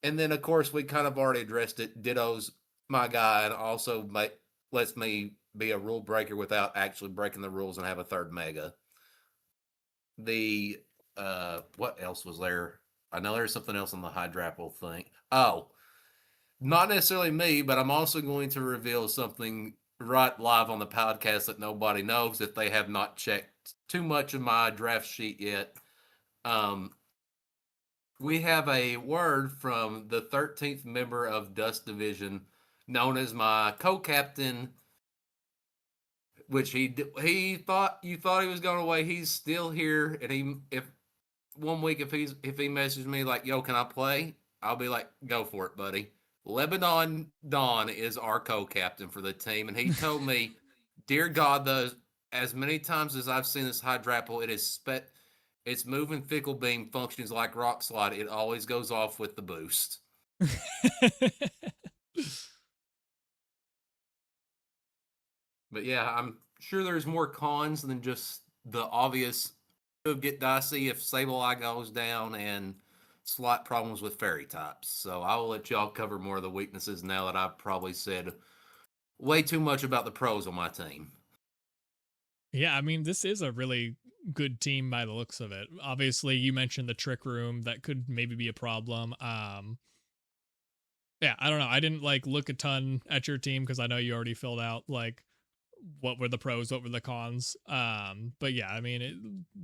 S1: And then of course we kind of already addressed it. Ditto's my guy, and also lets me be a rule breaker without actually breaking the rules and have a third Mega. The what else was there? I know there's something else on the Hydrapple thing. Oh, not necessarily me, but I'm also going to reveal something right live on the podcast that nobody knows if they have not checked too much of my draft sheet yet. We have a word from the 13th member of Dust Division, known as my co-captain, which he thought you thought he was going away. He's still here, and if he messages me like, "Yo, can I play?" I'll be like, "Go for it, buddy." Lebanon Dawn is our co-captain for the team, and he told me, "Dear God, as many times as I've seen this Hydrapple, its moving fickle beam functions like Rock Slide. It always goes off with the boost." But yeah, I'm sure there's more cons than just the obvious get dicey if Sableye goes down and slot problems with fairy types. So I will let y'all cover more of the weaknesses now that I've probably said way too much about the pros on my team.
S2: Yeah, I mean, this is a really good team by the looks of it. Obviously, you mentioned the Trick Room. That could maybe be a problem. Yeah, I don't know. I didn't look a ton at your team because I know you already filled out what were the pros, what were the cons. But yeah, I mean, it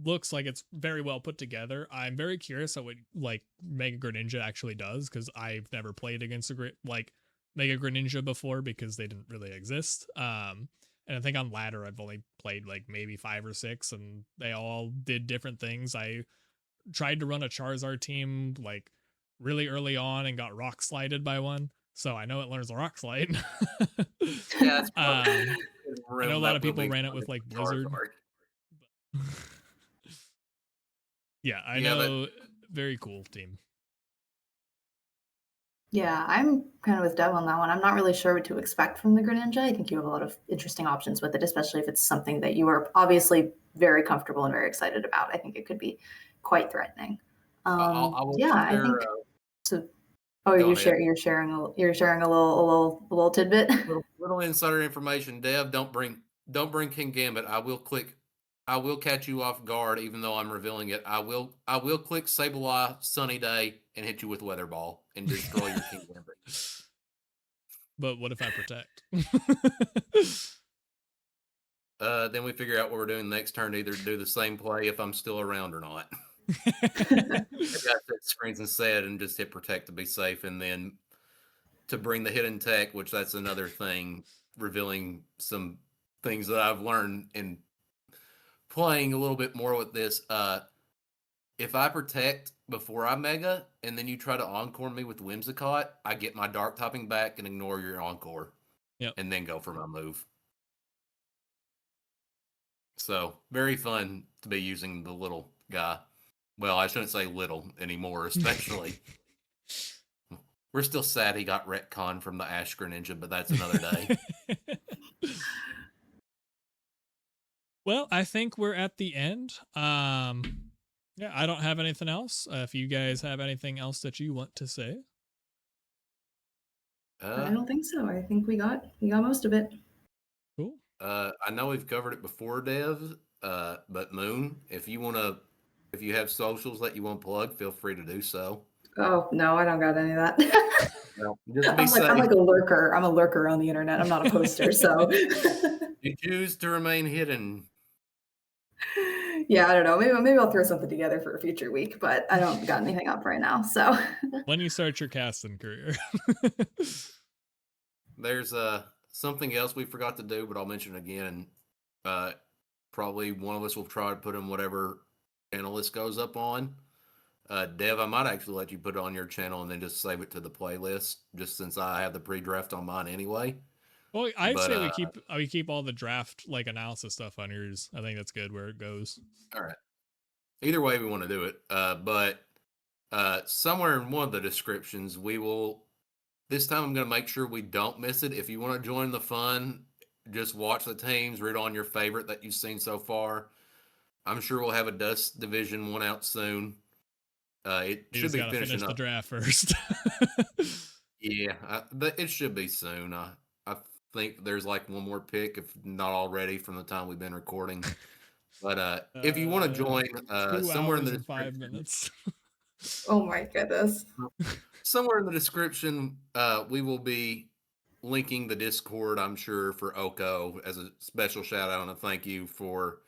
S2: looks like it's very well put together. I'm very curious at what Mega Greninja actually does because I've never played against Mega Greninja before because they didn't really exist. And I think on ladder I've only played maybe 5 or 6, and they all did different things. I tried to run a Charizard team really early on and got rock slided by one, so I know it learns Rock Slide.
S1: Yeah, it's
S2: I know a lot of people ran it with Blizzard. Yeah, I know. Very cool team.
S3: Yeah, I'm kind of with Dev on that one. I'm not really sure what to expect from the Greninja. I think you have a lot of interesting options with it, especially if it's something that you are obviously very comfortable and very excited about. I think it could be quite threatening.
S1: I will
S3: Yeah, I
S1: share.
S3: think so. Oh,
S1: Go ahead.
S3: you're sharing a little tidbit.
S1: Little insider information, Dev. Don't bring King Gambit. I will catch you off guard, even though I'm revealing it. I will click Sableye Sunny Day and hit you with Weather Ball and destroy your King Gambit.
S2: But what if I protect?
S1: Then we figure out what we're doing next turn to either do the same play if I'm still around or not. Maybe I set screens and set and just hit protect to be safe, and then to bring the hidden tech, which that's another thing, revealing some things that I've learned in playing a little bit more with this. If I protect before I mega and then you try to encore me with Whimsicott, I get my dark topping back and ignore your encore.
S2: Yep.
S1: And then go for my move. So very fun to be using the little guy. Well, I shouldn't say little anymore, especially. We're still sad he got retcon from the Ash Greninja, but that's another day.
S2: Well, I think we're at the end. Yeah, I don't have anything else. If you guys have anything else that you want to say.
S3: I don't think so. I think we got most of it.
S2: Cool.
S1: I know we've covered it before, Dev, but Moon, if you have socials that you want to plug, feel free to do so.
S3: Oh no, I don't got any of that.
S1: Well, just be safe.
S3: I'm like a lurker. I'm a lurker on the internet. I'm not a poster, so
S1: you choose to remain hidden.
S3: Yeah, I don't know. Maybe I'll throw something together for a future week, but I don't got anything up right now. So
S2: when you start your casting career.
S1: There's something else we forgot to do, but I'll mention it again. Probably one of us will try to put in whatever channel this goes up on. Dev, I might actually let you put it on your channel and then just save it to the playlist, just since I have the pre-draft on mine anyway.
S2: Well, I'd say we keep all the draft like analysis stuff on yours. I think that's good where it goes.
S1: All right. Either way, we want to do it. But somewhere in one of the descriptions, we will. This time, I'm going to make sure we don't miss it. If you want to join the fun, just watch the teams, read on your favorite that you've seen so far. I'm sure we'll have a Dust Division 1 out soon. It
S2: you
S1: should be
S2: finishing
S1: finishing
S2: up the
S1: up.
S2: draft first.
S1: Yeah, it should be soon. I think there's like one more pick, if not already, from the time we've been recording. But if you want to join,
S2: 2
S1: somewhere in
S2: hours
S1: the
S2: and 5 minutes.
S3: Oh my goodness.
S1: Somewhere in the description, we will be linking the Discord, I'm sure, for Oko as a special shout out and a thank you for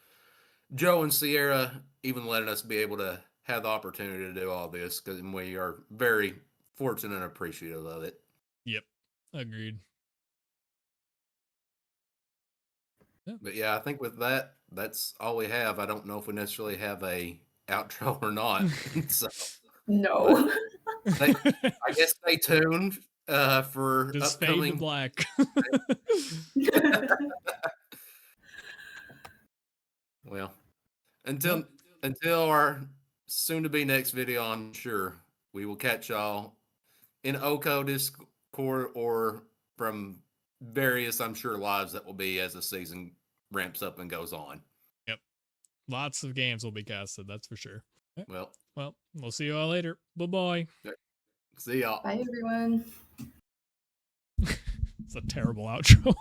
S1: Joe and Sierra even letting us be able to have the opportunity to do all this, because we are very fortunate and appreciative of it.
S2: Yep, agreed.
S1: Yeah. But yeah, I think with that, that's all we have. I don't know if we necessarily have a outro or not. So,
S3: no.
S1: I guess stay tuned for
S2: just
S1: upcoming
S2: fade to black.
S1: Well, until our soon to be next video, I'm sure we will catch y'all in Oko Discord or from various, I'm sure, lives that will be as the season ramps up and goes on.
S2: Yep. Lots of games will be casted, that's for sure. Okay.
S1: Well,
S2: we'll see you all later. Bye-bye.
S1: See y'all.
S3: Bye, everyone.
S2: It's a terrible outro.